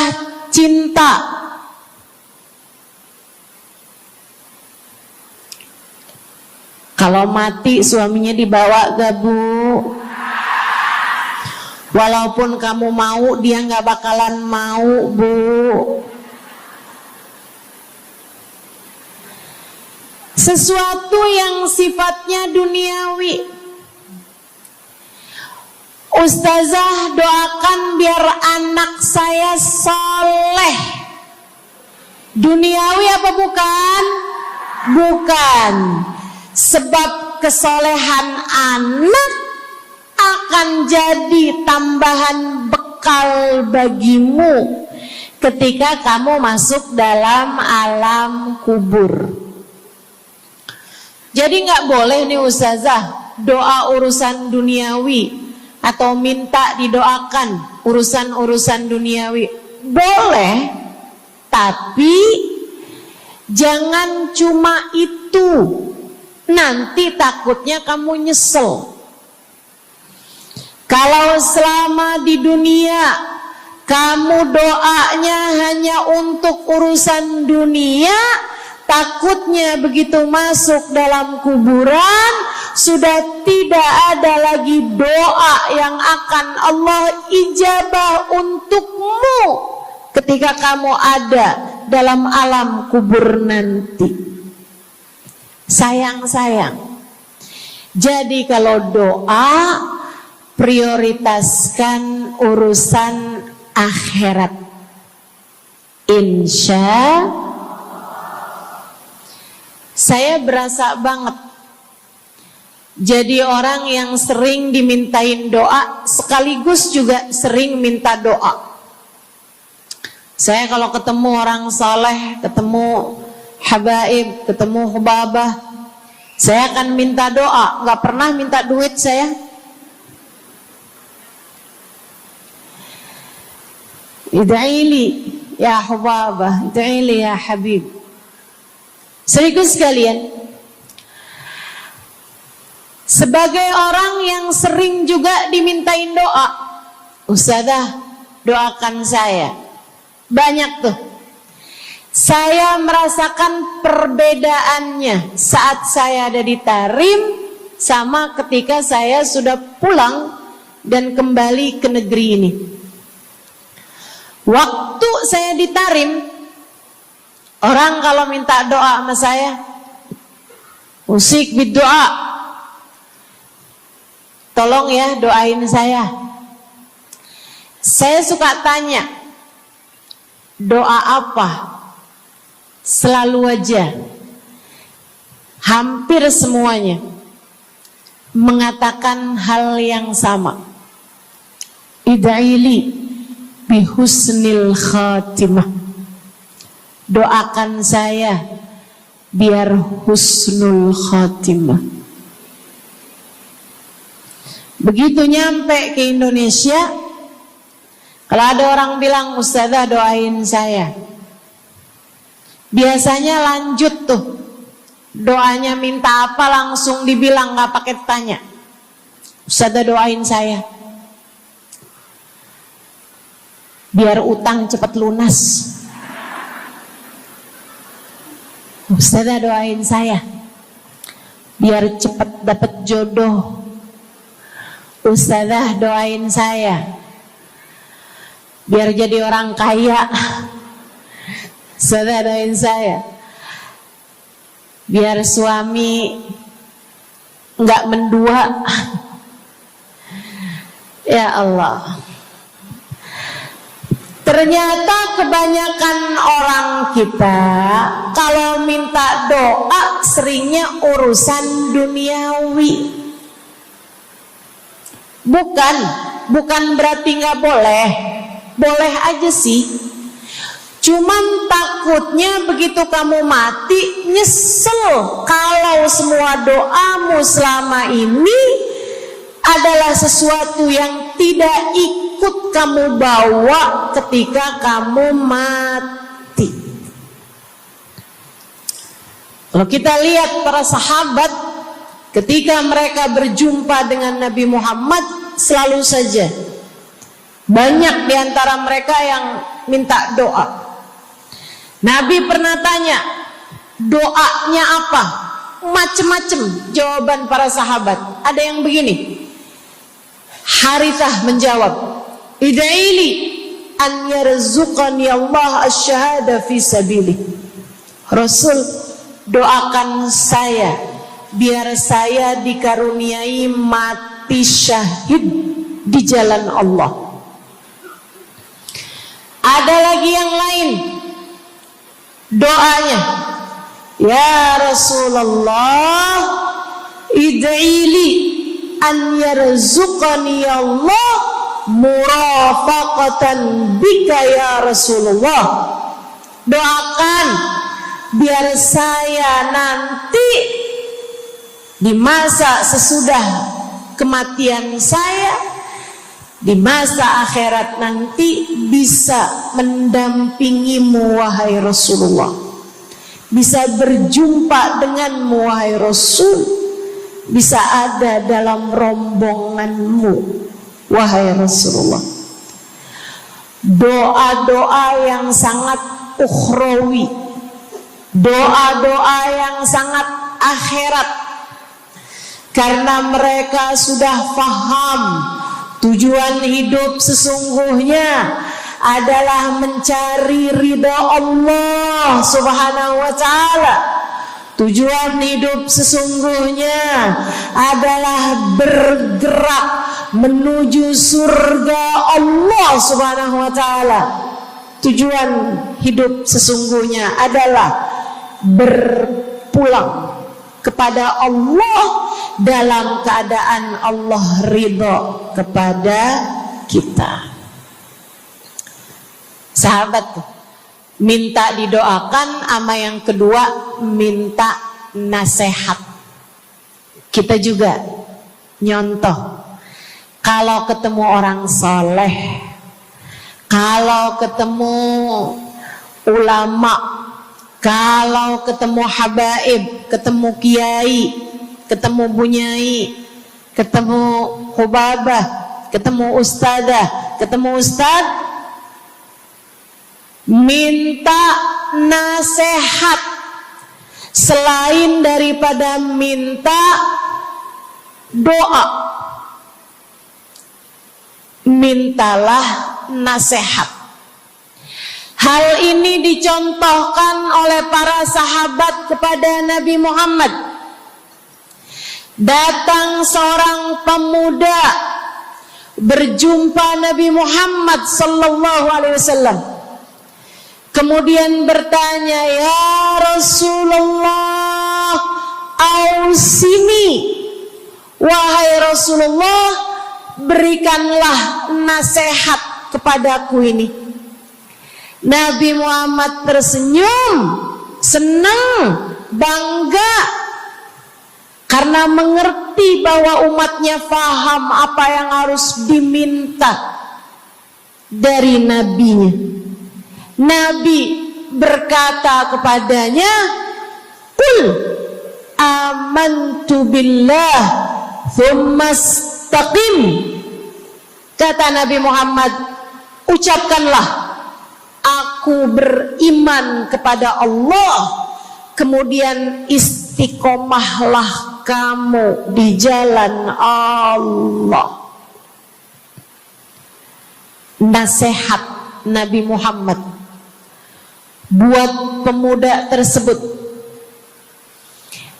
cinta. Kalau mati suaminya dibawa gak, Bu? Walaupun kamu mau, dia gak bakalan mau, Bu. Sesuatu yang sifatnya duniawi. Ustazah, doakan biar anak saya soleh. Duniawi apa bukan? Bukan. Sebab kesolehan anak akan jadi tambahan bekal bagimu ketika kamu masuk dalam alam kubur. Jadi nggak boleh nih Ustazah doa urusan duniawi atau minta didoakan urusan-urusan duniawi. Boleh, tapi jangan cuma itu. Nanti takutnya kamu nyesel. Kalau selama di dunia kamu doanya hanya untuk urusan dunia, takutnya begitu masuk dalam kuburan sudah tidak ada lagi doa yang akan Allah ijabah untukmu ketika kamu ada dalam alam kubur nanti. Sayang-sayang. Jadi kalau doa, prioritaskan urusan akhirat. Insya saya berasa banget jadi orang yang sering dimintain doa sekaligus juga sering minta doa. Saya kalau ketemu orang saleh, ketemu habaib, ketemu hubabah, saya akan minta doa, nggak pernah minta duit saya. Ida'ili ya hubabah, ida'ili ya habib. Serius sekalian, sebagai orang yang sering juga dimintain doa, Ustazah doakan saya. Banyak tuh. Saya merasakan perbedaannya saat saya ada di Tarim sama ketika saya sudah pulang dan kembali ke negeri ini. Waktu saya di Tarim, orang kalau minta doa sama saya, usik berdoa, tolong ya doain saya. Saya suka tanya, doa apa? Selalu aja, hampir semuanya mengatakan hal yang sama. id'ili bihusnil khatimah. Doakan saya biar husnul khatimah. Begitu nyampe ke Indonesia, kalau ada orang bilang, "Ustazah doain saya," biasanya lanjut tuh, doanya minta apa langsung dibilang, nggak pakai tanya. "Ustazah doain saya biar utang cepat lunas." "Ustazah doain saya biar cepat dapat jodoh." "Ustazah doain saya biar jadi orang kaya." "Ustazah doain saya biar suami nggak mendua." Ya Allah, ternyata kebanyakan orang kita kalau minta doa seringnya urusan duniawi. Bukan berarti nggak boleh, boleh aja sih. Cuman takutnya begitu kamu mati nyesel kalau semua doamu selama ini adalah sesuatu yang tidak ikut kamu bawa ketika kamu mati. Kalau kita lihat para sahabat ketika mereka berjumpa dengan Nabi Muhammad, selalu saja banyak di antara mereka yang minta doa. Nabi pernah tanya, doanya apa? Macem-macem jawaban para sahabat. Ada yang begini, Harithah menjawab, "Id'ili an yarzuqani Allah asyhada fi sabilih." Rasul, doakan saya biar saya dikaruniai mati syahid di jalan Allah. Ada lagi yang lain doanya, "Ya Rasulullah, id'ili an yarzuqani Allah murafaqatan bika ya Rasulullah." Doakan biar saya nanti di masa sesudah kematian saya, di masa akhirat nanti bisa mendampingimu wahai Rasulullah, bisa berjumpa denganmu wahai Rasul, bisa ada dalam rombonganmu wahai Rasulullah. Doa-doa yang sangat ukhrawi, doa-doa yang sangat akhirat, karena mereka sudah faham tujuan hidup sesungguhnya adalah mencari ridha Allah Subhanahu wa ta'ala. Tujuan hidup sesungguhnya adalah bergerak menuju surga Allah Subhanahu wa ta'ala. Tujuan hidup sesungguhnya adalah berpulang kepada Allah dalam keadaan Allah ridha kepada kita. Sahabat minta didoakan, ama yang kedua minta nasihat. Kita juga nyontoh, kalau ketemu orang soleh, kalau ketemu ulama, kalau ketemu habaib, ketemu kiai, ketemu bunyai, ketemu hubabah, ketemu ustadzah, ketemu ustadz, minta nasihat. Selain daripada minta doa, mintalah nasihat. Hal ini dicontohkan oleh para sahabat kepada Nabi Muhammad. Datang seorang pemuda berjumpa Nabi Muhammad sallallahu alaihi wasallam. Kemudian bertanya, "Ya Rasulullah, ausini." Wahai Rasulullah, berikanlah nasihat kepadaku ini. Nabi Muhammad tersenyum, senang, bangga, karena mengerti bahwa umatnya faham apa yang harus diminta dari nabinya. Nabi berkata kepadanya, "Qul amantu billah tsumma istaqim." Kata Nabi Muhammad, ucapkanlah, aku beriman kepada Allah, kemudian istiqomahlah kamu di jalan Allah. Nasihat Nabi Muhammad buat pemuda tersebut.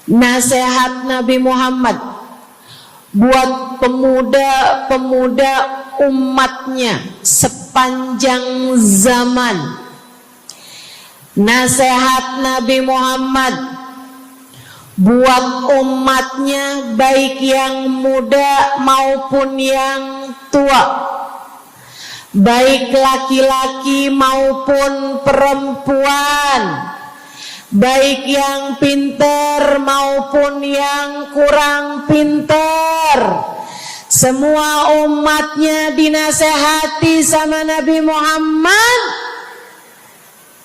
Nasihat Nabi Muhammad buat pemuda-pemuda umatnya sepanjang zaman. Nasihat Nabi Muhammad buat umatnya, baik yang muda maupun yang tua, baik laki-laki maupun perempuan, baik yang pintar maupun yang kurang pintar. Semua umatnya dinasehati sama Nabi Muhammad.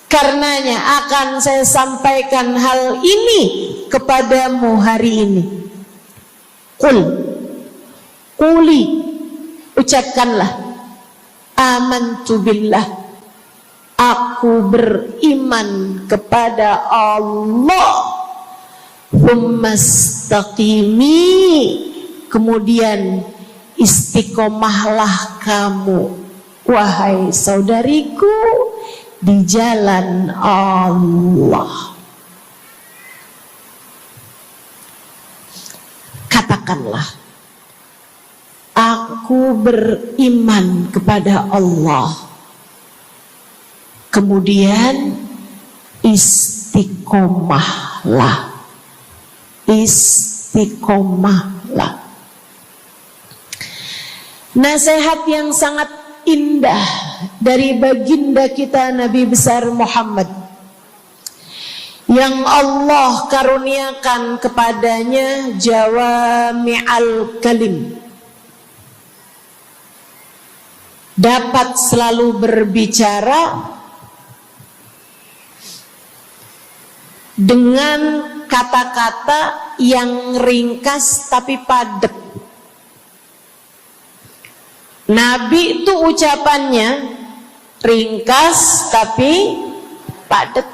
Karenanya akan saya sampaikan hal ini kepadamu hari ini. Quli, ucapkanlah, amantu billah, aku beriman kepada Allah. Tsumastaqimi, kemudian istiqomahlah kamu, wahai saudariku, di jalan Allah. Katakanlah, aku beriman kepada Allah, kemudian istiqomahlah. Istiqomahlah. Nasihat yang sangat indah dari baginda kita Nabi besar Muhammad, yang Allah karuniakan kepadanya jawami'al kalim, dapat selalu berbicara dengan kata-kata yang ringkas tapi padat. Nabi itu ucapannya ringkas tapi padat.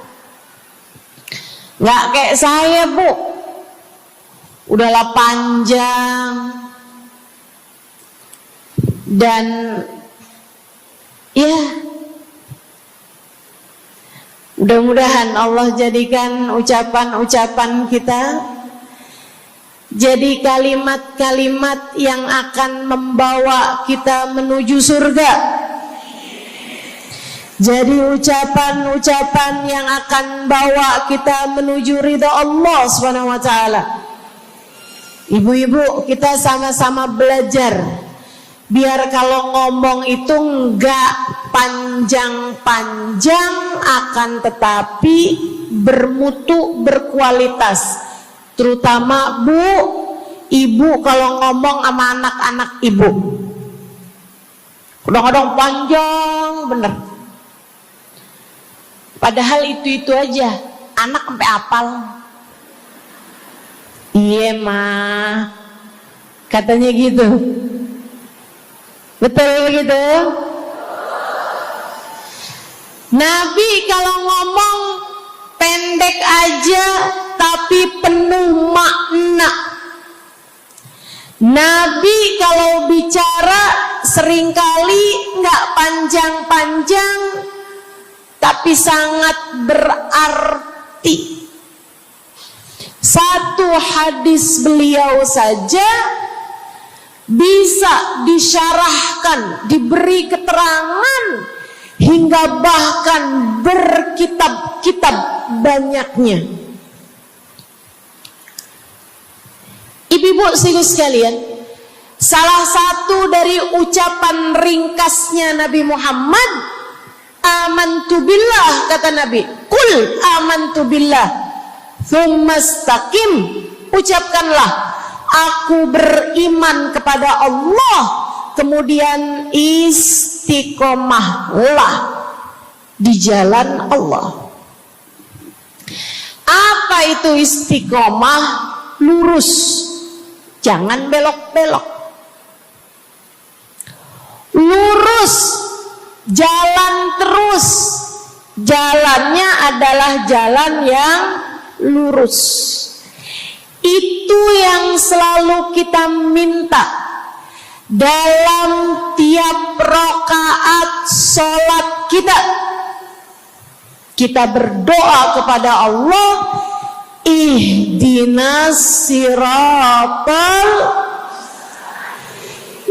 Nggak kayak saya, Bu, udahlah panjang dan ya, mudah-mudahan Allah jadikan ucapan-ucapan kita jadi kalimat-kalimat yang akan membawa kita menuju surga. Jadi ucapan-ucapan yang akan bawa kita menuju ridha Allah Subhanahu wa taala. Ibu-ibu, kita sama-sama belajar biar kalau ngomong itu enggak panjang-panjang, akan tetapi bermutu, berkualitas. Terutama Bu, ibu kalau ngomong sama anak-anak ibu, kadang-kadang panjang bener. Padahal itu aja, anak sampai hafal. Iya mah, katanya gitu. Betul gitu? Nabi kalau ngomong pendek aja tapi penuh makna. Nabi kalau bicara seringkali nggak panjang-panjang tapi sangat berarti. Satu hadis beliau saja bisa disyarahkan, diberi keterangan, hingga bahkan berkitab-kitab banyaknya. Ibu-ibu sekalian, Salah satu dari ucapan ringkasnya Nabi Muhammad, amantu billah, kata Nabi. Qul amantu billah, tsumma istaqim. Ucapkanlah, aku beriman kepada Allah, kemudian istiqomahlah di jalan Allah. Apa itu istiqomah? Lurus, jangan belok-belok. Lurus, jalan terus. Jalannya adalah jalan yang lurus. Itu yang selalu kita minta dalam tiap rakaat sholat kita. Kita berdoa kepada Allah, ihdinas siratal,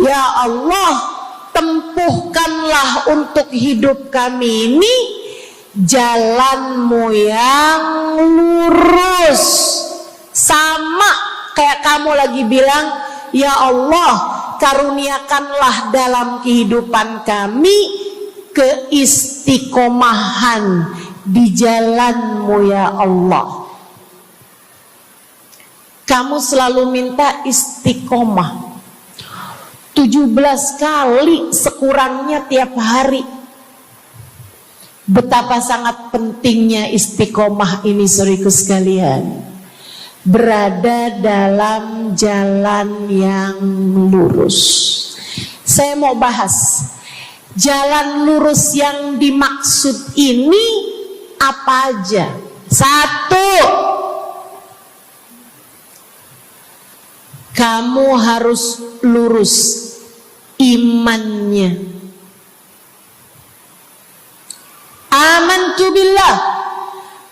ya Allah, tempuhkanlah untuk hidup kami ini jalan-Mu yang lurus. Sama kayak kamu lagi bilang, ya Allah, karuniakanlah dalam kehidupan kami keistiqomahan di jalan-Mu ya Allah. Kamu selalu minta istiqomah 17 kali sekurangnya tiap hari. Betapa sangat pentingnya istiqomah ini, saudaraku sekalian. Berada dalam jalan yang lurus. Saya mau bahas jalan lurus yang dimaksud ini apa aja. 1, kamu harus lurus imannya. Amantu billah,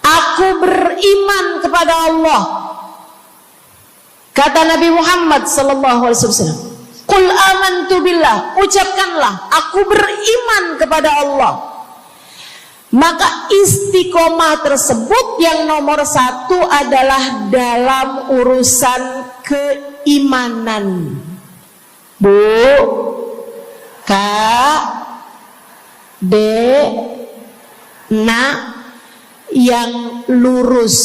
aku beriman kepada Allah. Kata Nabi Muhammad sallallahu alaihi wasallam, qul amantu billah, ucapkanlah aku beriman kepada Allah. Maka istiqomah tersebut yang nomor 1 adalah dalam urusan keimanan. Bu, Kak, Dek, Nak, yang lurus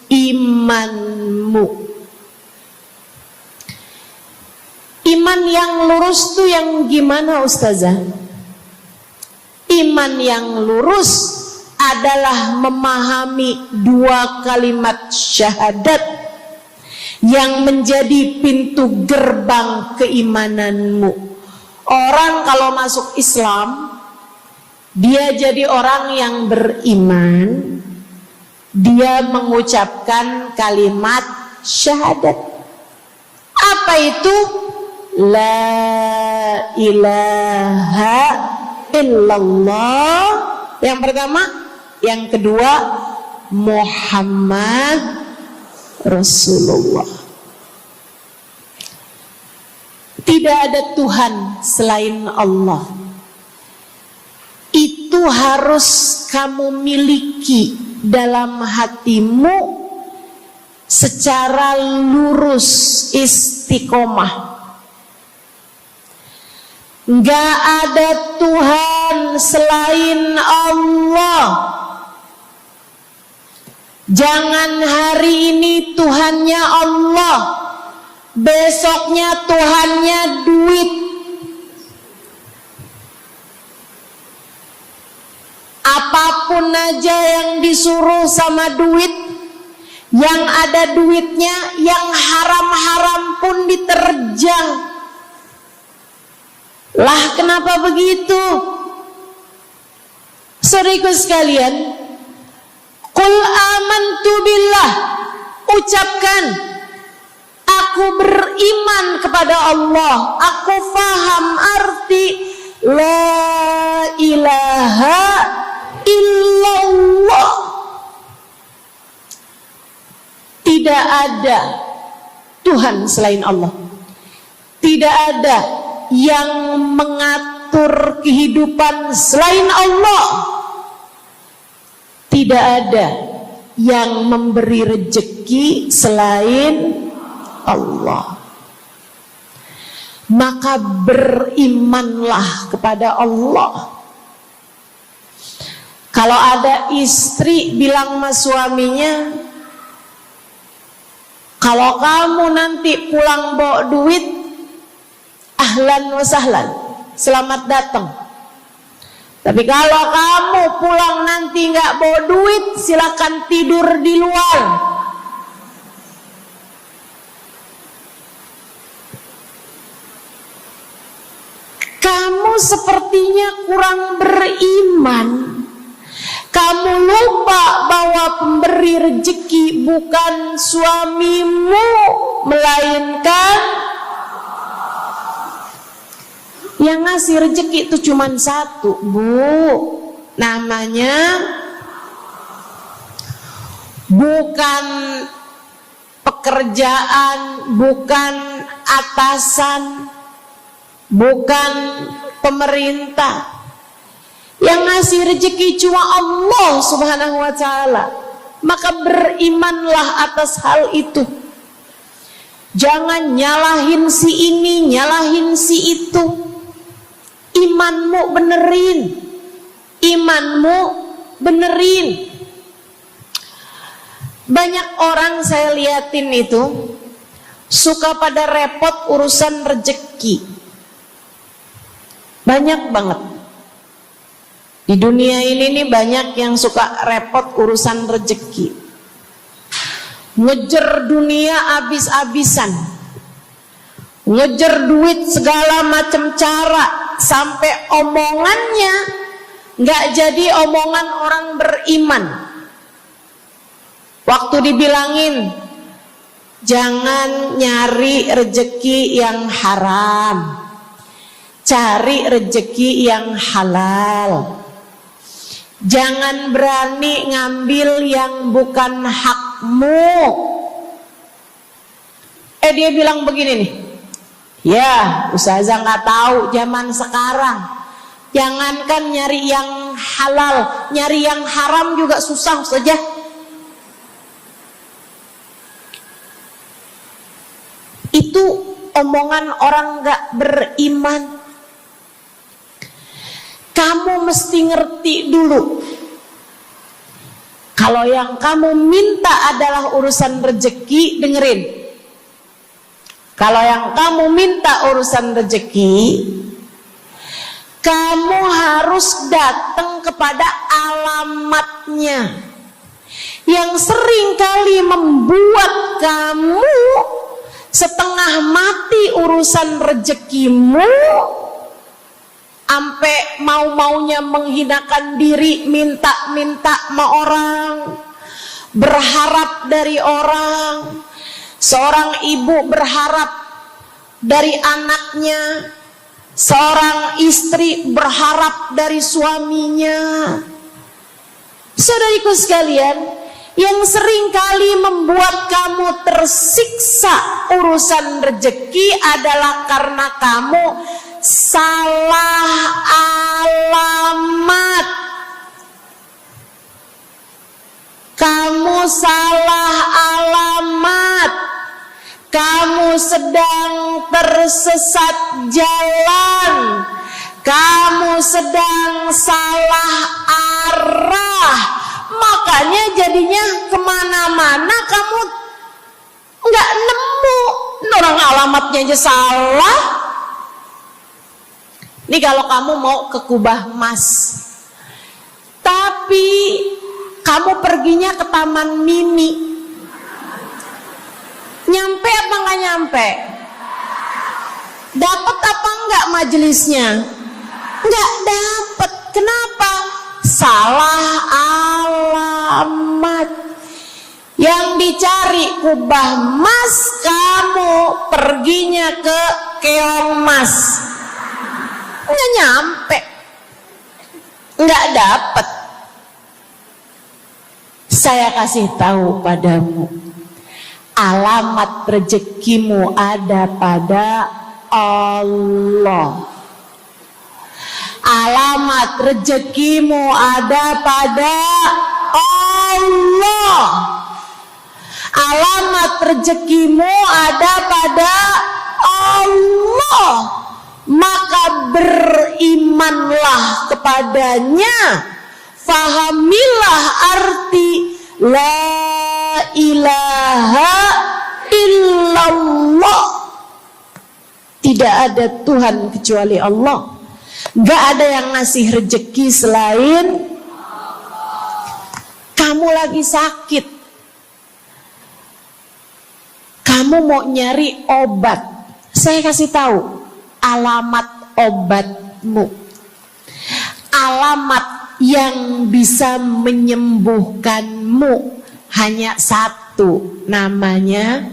imanmu. Iman yang lurus tuh yang gimana, Ustazah? Iman yang lurus adalah memahami 2 kalimat syahadat yang menjadi pintu gerbang keimananmu. Orang kalau masuk Islam, dia jadi orang yang beriman, dia mengucapkan kalimat syahadat. Apa itu? La ilaha illallah. Yang pertama. Yang kedua, Muhammad Rasulullah. Tidak ada Tuhan selain Allah. Itu harus kamu miliki dalam hatimu secara lurus, istiqomah. Gak ada Tuhan selain Allah. Jangan hari ini Tuhannya Allah, besoknya Tuhannya duit. Apapun aja yang disuruh sama duit, yang ada duitnya, yang haram-haram pun diterjang. Lah kenapa begitu? Saudaraku sekalian, qul amantu billah, ucapkan aku beriman kepada Allah, aku faham arti la ilaha illallah. Tidak ada Tuhan selain Allah. Tidak ada yang mengatur kehidupan selain Allah. Tidak ada yang memberi rezeki selain Allah. maka berimanlah kepada Allah. Kalau ada istri bilang sama suaminya, kalau kamu nanti pulang bawa duit, ahlan wa sahlan, selamat datang. Tapi kalau kamu pulang nanti nggak bawa duit, silakan tidur di luar. Kamu sepertinya kurang beriman. Kamu lupa bahwa pemberi rezeki bukan suamimu, melainkan yang ngasih rezeki itu cuma satu, Bu. Namanya bukan pekerjaan, bukan atasan, bukan pemerintah. Yang ngasih rezeki cuma Allah Subhanahu wa ta'ala. Maka berimanlah atas hal itu. Jangan nyalahin si ini, nyalahin si itu. Imanmu benerin. Imanmu benerin. Banyak orang saya liatin itu suka pada repot urusan rezeki. Banyak banget. Di dunia ini nih banyak yang suka repot urusan rezeki. Ngejar dunia abis-abisan. Ngejar duit segala macam cara. Sampai omongannya nggak jadi omongan orang beriman. Waktu dibilangin, jangan nyari rezeki yang haram. Cari rezeki yang halal. Jangan berani ngambil yang bukan hakmu. Dia bilang begini nih. Ya, Ustazah nggak tahu zaman sekarang. Jangankan nyari yang halal, nyari yang haram juga susah saja. Itu omongan orang nggak beriman. Kamu mesti ngerti dulu. Kalau yang kamu minta adalah urusan rezeki, dengerin. Kalau yang kamu minta urusan rezeki, kamu harus datang kepada alamatnya. Yang sering kali membuat kamu setengah mati urusan rezekimu, sampai mau-maunya menghinakan diri, minta-minta sama orang, berharap dari orang. Seorang ibu berharap dari anaknya, seorang istri berharap dari suaminya. Saudariku sekalian, yang sering kali membuat kamu tersiksa urusan rezeki adalah karena kamu salah alamat. Kamu salah alamat. Kamu sedang tersesat jalan. Kamu sedang salah arah. Makanya jadinya kemana-mana kamu nggak nemu. Orang alamatnya aja salah. Ini kalau kamu mau ke Kubah Mas, tapi kamu perginya ke Taman Mini, nyampe apa nggak nyampe? Dapat apa enggak majelisnya? Nggak dapat. Kenapa? Salah alamat. Yang dicari Kubah Mas, kamu perginya ke Keong Mas. Nggak nyampe, nggak dapat. Saya kasih tahu padamu, alamat rezekimu ada pada Allah. Alamat rezekimu ada pada Allah. Alamat rezekimu ada pada Allah. maka berimanlah kepadanya. Fahamilah arti la ilaha illallah. Tidak ada Tuhan kecuali Allah. Gak ada yang ngasih rezeki selain. Kamu lagi sakit, kamu mau nyari obat, saya kasih tahu alamat obatmu. Alamat yang bisa menyembuhkanmu hanya satu, namanya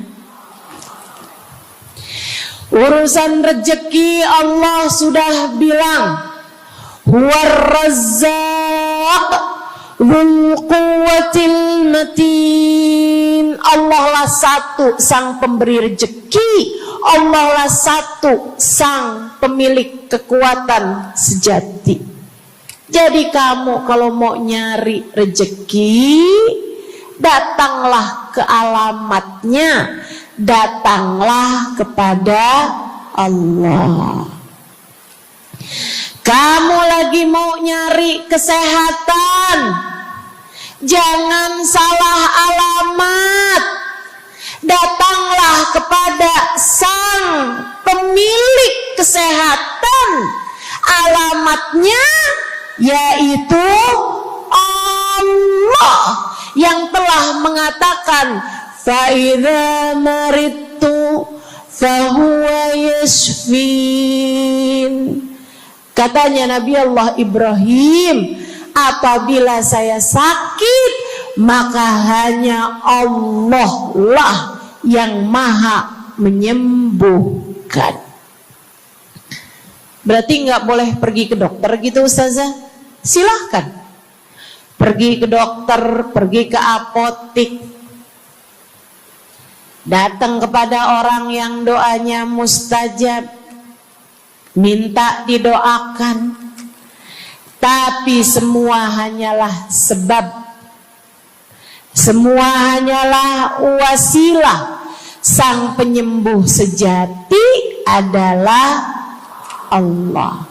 urusan rezeki. Allah sudah bilang, huwar razzaq dzul quwwatil matin. Allah lah satu sang pemberi rezeki, Allah lah satu sang pemilik kekuatan sejati. Jadi kamu kalau mau nyari rezeki, datanglah ke alamatnya, datanglah kepada Allah. Kamu lagi mau nyari kesehatan, jangan salah alamat. Datanglah kepada sang pemilik kesehatan. Alamatnya yaitu Allah yang telah mengatakan, fa idza maridtu fa huwa yashfin. Katanya Nabi Allah Ibrahim, apabila saya sakit, maka hanya Allah lah yang maha menyembuhkan. Berarti nggak boleh pergi ke dokter gitu Ustazah? Silahkan pergi ke dokter, pergi ke apotik, datang kepada orang yang doanya mustajab, minta didoakan. Tapi semua hanyalah sebab, semua hanyalah wasilah. Sang penyembuh sejati adalah Allah.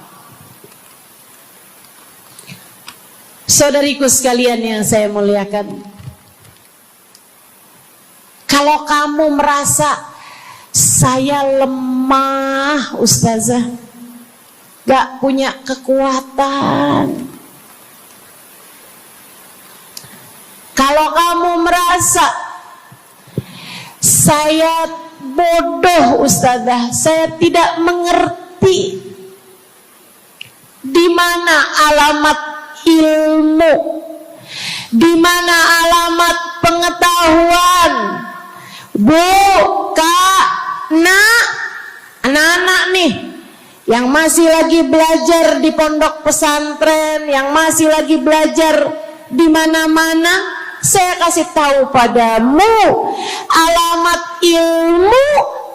Saudariku sekalian yang saya muliakan, kalau kamu merasa saya lemah Ustazah, gak punya kekuatan, kalau kamu merasa saya bodoh Ustazah, saya tidak mengerti di mana alamat ilmu, di mana alamat pengetahuan. Bu, Kak, Nak, anak-anak nih yang masih lagi belajar di pondok pesantren, yang masih lagi belajar di mana-mana, saya kasih tahu padamu, alamat ilmu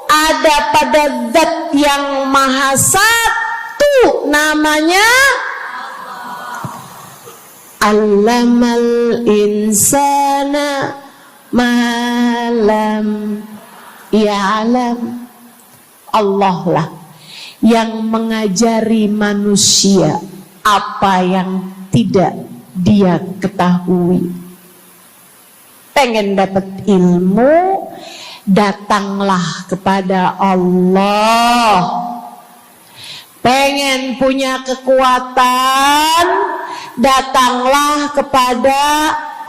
ada pada Zat yang Maha Satu, namanya Allamal insana malam ya'lam. Allah lah yang mengajari manusia apa yang tidak dia ketahui. Pengen dapat ilmu, datanglah kepada Allah. Pengen punya kekuatan, datanglah kepada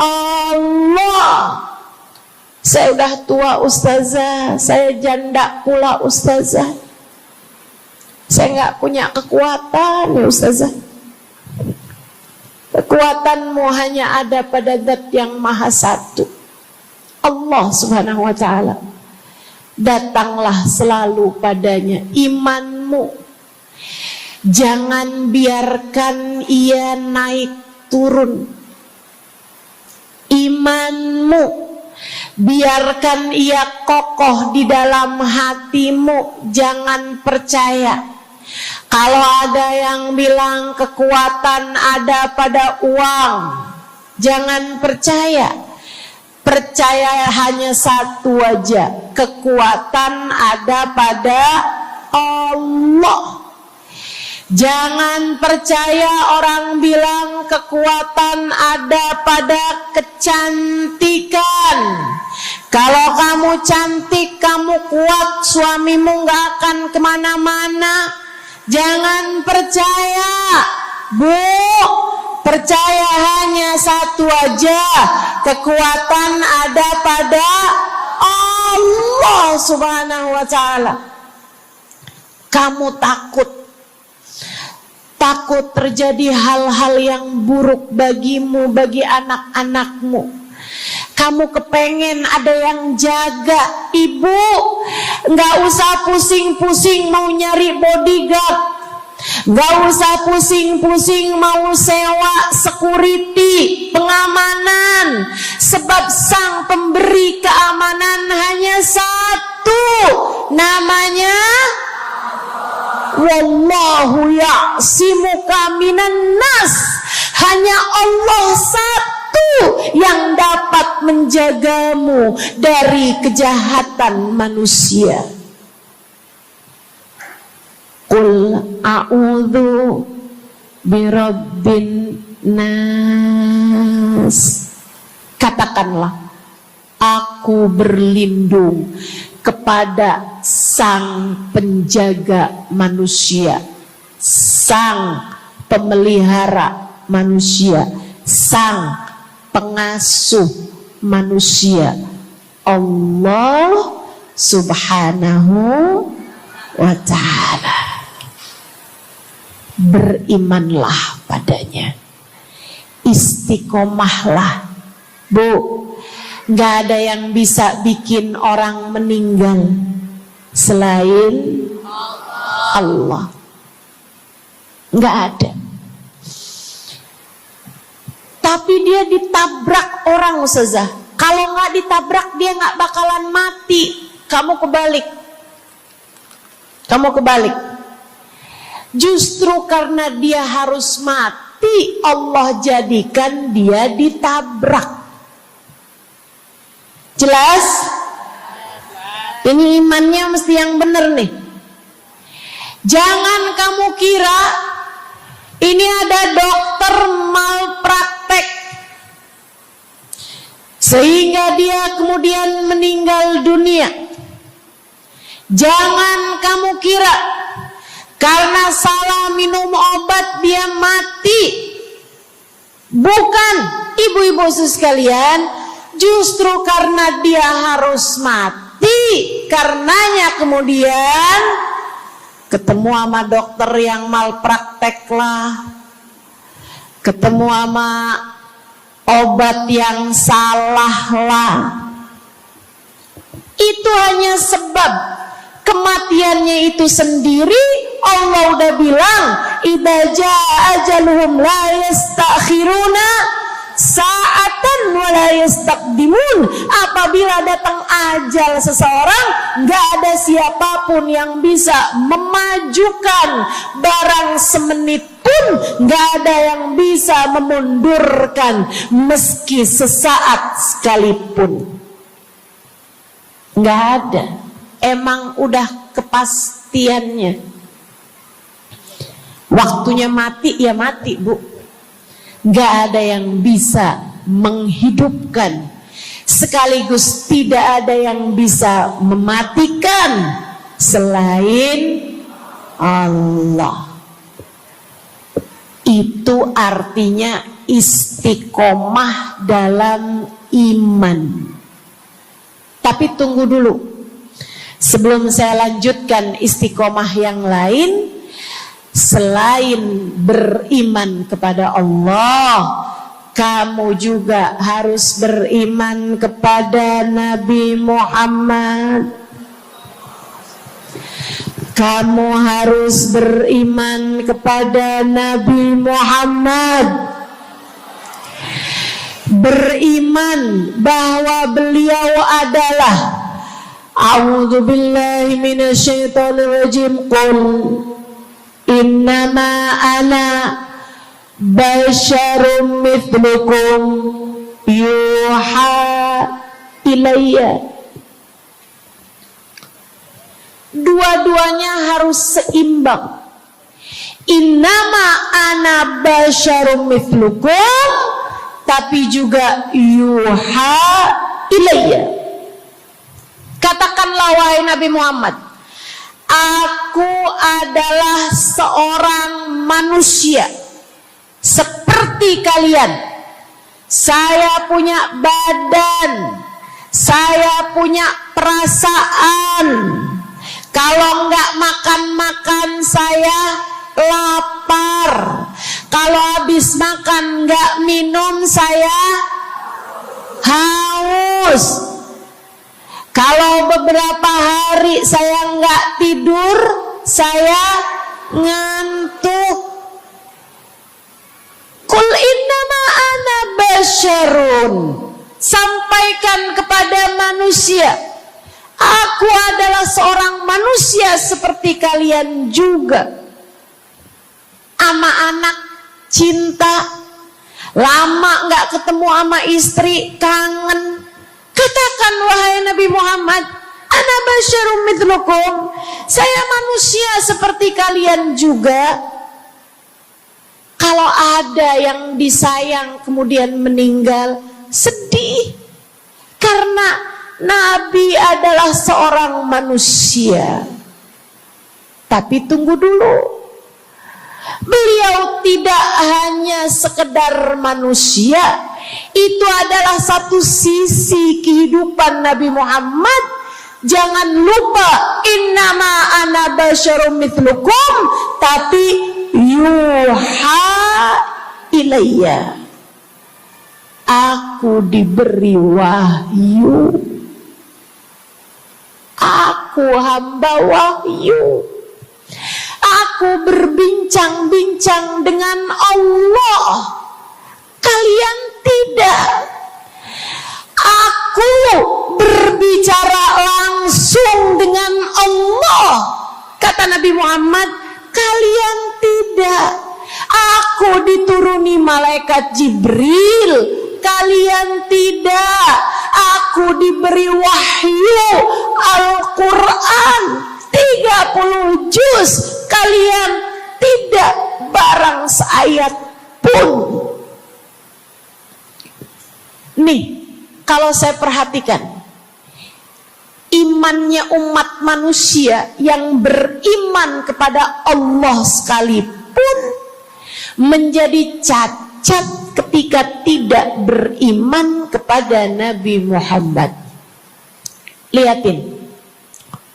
Allah. Saya udah tua Ustazah, saya janda pula Ustazah, saya nggak punya kekuatan ya Ustazah. Kekuatanmu hanya ada pada Zat yang Maha Satu, Allah Subhanahu wa Ta'ala. Datanglah selalu padanya. Imanmu jangan biarkan ia naik turun. Imanmu biarkan ia kokoh di dalam hatimu. Jangan percaya kalau ada yang bilang kekuatan ada pada uang. Jangan percaya. Percaya hanya satu aja, kekuatan ada pada Allah. Jangan percaya orang bilang kekuatan ada pada kecantikan. Kalau kamu cantik, kamu kuat, suamimu gak akan kemana-mana. Jangan percaya, Bu. Percaya hanya satu aja, kekuatan ada pada Allah Subhanahu wa ta'ala. Kamu takut terjadi hal-hal yang buruk bagimu, bagi anak-anakmu. Kamu kepengen ada yang jaga. Ibu gak usah pusing-pusing mau nyari bodyguard, gak usah pusing-pusing mau sewa security, pengamanan. Sebab sang pemberi keamanan hanya satu, namanya Wallahu ya'simuka minan nas. Hanya Allah satu yang dapat menjagamu dari kejahatan manusia. Qul a'udzu birabbin nas. Katakanlah, aku berlindung kepada sang penjaga manusia, sang pemelihara manusia, sang pengasuh manusia, Allah Subhanahu wa ta'ala. Berimanlah padanya, istiqomahlah, Bu. Gak ada yang bisa bikin orang meninggal selain Allah. Gak ada. Tapi dia ditabrak orang, Ustazah. Kalau gak ditabrak dia gak bakalan mati. Kamu kebalik. Justru karena dia harus mati, Allah jadikan dia ditabrak. Jelas? Ini imannya mesti yang benar nih. Jangan kamu kira ini ada dokter malpraktek sehingga dia kemudian meninggal dunia. Jangan kamu kira karena salah minum obat dia mati. Bukan, ibu-ibu sekalian. Justru karena dia harus mati, karenanya kemudian ketemu sama dokter yang malpraktek lah, ketemu sama obat yang salah lah. Itu hanya sebab kematiannya itu sendiri. Allah udah bilang, idza jaa ajaluhum la yastakhiruna sa'atan wa la yastaqdimun. Apabila datang ajal seseorang, gak ada siapapun yang bisa memajukan barang semenit pun, gak ada yang bisa memundurkan meski sesaat sekalipun. Gak ada. Emang udah kepastiannya. Waktunya mati ya mati, Bu. Gak ada yang bisa menghidupkan, sekaligus tidak ada yang bisa mematikan selain Allah. Itu artinya istiqomah dalam iman. Tapi tunggu dulu, sebelum saya lanjutkan istiqomah yang lain. Selain beriman kepada Allah, kamu juga harus beriman kepada Nabi Muhammad. Kamu harus beriman kepada Nabi Muhammad. Beriman bahwa beliau adalah, a'udzubillahi minasyaitonirrajim, qul innama ana basyarum mithlukum yuha ilayya. Dua-duanya harus seimbang.
Innama ana basyarum mithlukum, tapi juga yuha ilayya. Katakanlah wahai Nabi Muhammad, aku adalah seorang manusia seperti kalian. Saya punya badan, saya punya perasaan. Kalau nggak makan-makan saya lapar. Kalau habis makan nggak minum saya haus. Kalau beberapa hari saya nggak tidur, saya ngantuk. Qul innama ana basyarun. Sampaikan kepada manusia, aku adalah seorang manusia seperti kalian juga. Ama anak cinta, lama nggak ketemu sama istri, kangen. Katakan wahai Nabi Muhammad, ana basyarum mithlukum, saya manusia seperti kalian juga. Kalau ada yang disayang kemudian meninggal, sedih. Karena Nabi adalah seorang manusia. Tapi tunggu dulu. Beliau tidak hanya sekedar manusia. Itu adalah satu sisi kehidupan Nabi Muhammad. Jangan lupa, innama ana basyarum mithlukum, tapi yuha ilayya. Aku diberi wahyu. Aku hamba wahyu. Aku berbincang-bincang dengan Allah. Kalian tidak. Aku berbicara langsung dengan Allah. Kata Nabi Muhammad, kalian tidak. Aku dituruni malaikat Jibril, kalian tidak. Aku diberi wahyu Al-Quran 30 juz, kalian tidak barang seayat pun. Nih, kalau saya perhatikan, imannya umat manusia yang beriman kepada Allah sekalipun menjadi cacat ketika tidak beriman kepada Nabi Muhammad. Lihatin,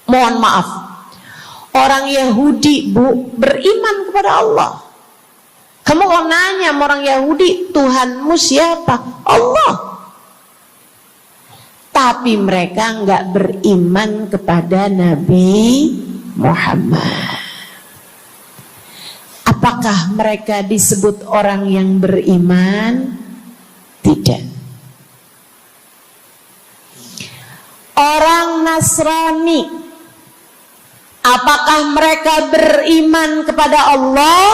mohon maaf, orang Yahudi beriman kepada Allah. Kamu kalau nanya sama orang Yahudi, Tuhanmu siapa? Allah. Tapi mereka nggak beriman kepada Nabi Muhammad. Apakah mereka disebut orang yang beriman? Tidak. Orang Nasrani, apakah mereka beriman kepada Allah?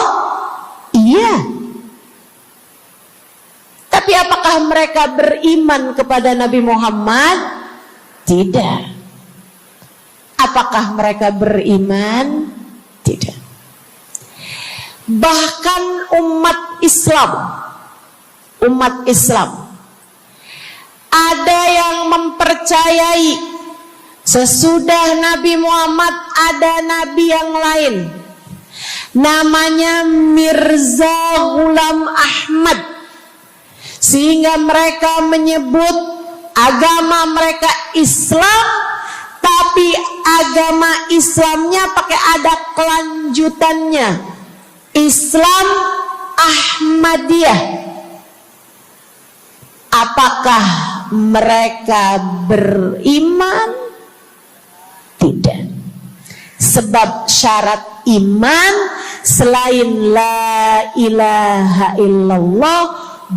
Iya. Tapi apakah mereka beriman kepada Nabi Muhammad? Tidak. Apakah mereka beriman? Tidak. Bahkan umat Islam ada yang mempercayai sesudah Nabi Muhammad ada nabi yang lain, namanya Mirza Ghulam Ahmad, sehingga mereka menyebut agama mereka Islam, tapi agama Islamnya pakai ada kelanjutannya, Islam Ahmadiyah. Apakah mereka beriman? Tidak. Sebab syarat iman selain la ilaha illallah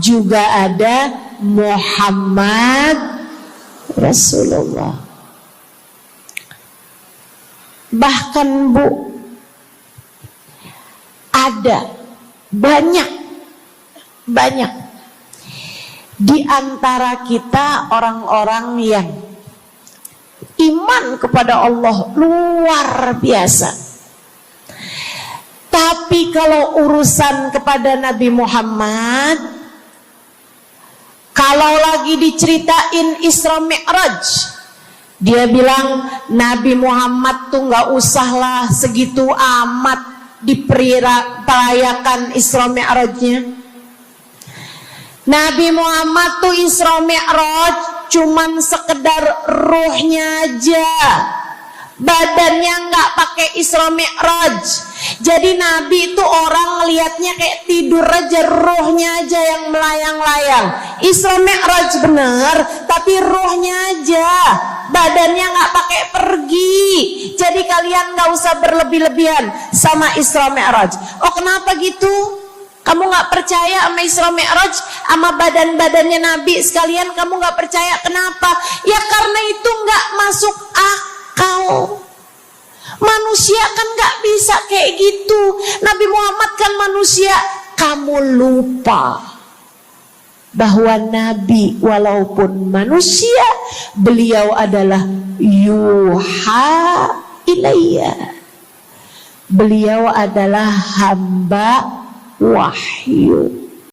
juga ada Muhammad Rasulullah. Bahkan Bu, ada banyak di antara kita orang-orang yang iman kepada Allah luar biasa, tapi Tapi kalau urusan kepada Nabi Muhammad, kalau lagi diceritain Isra Mi'raj, dia bilang Nabi Muhammad tuh gak usahlah segitu amat diperayakan Isra Mi'rajnya. Nabi Muhammad tuh Isra Mi'raj cuman sekedar ruhnya aja, badannya nggak pakai Isra Mi'raj. Jadi Nabi itu orang ngelihatnya kayak tidur aja, ruhnya aja yang melayang-layang. Isra Mi'raj bener, tapi ruhnya aja, badannya nggak pakai pergi. Jadi kalian nggak usah berlebih-lebihan sama Isra Mi'raj. Oh kenapa gitu? Kamu nggak percaya sama Isra Mi'raj, sama badan-badannya Nabi sekalian kamu nggak percaya? Kenapa? Ya karena itu nggak masuk akal. Manusia kan nggak bisa kayak gitu. Nabi Muhammad kan manusia. Kamu lupa bahwa Nabi walaupun manusia, beliau adalah yuha ilayya. Beliau adalah hamba wahyu.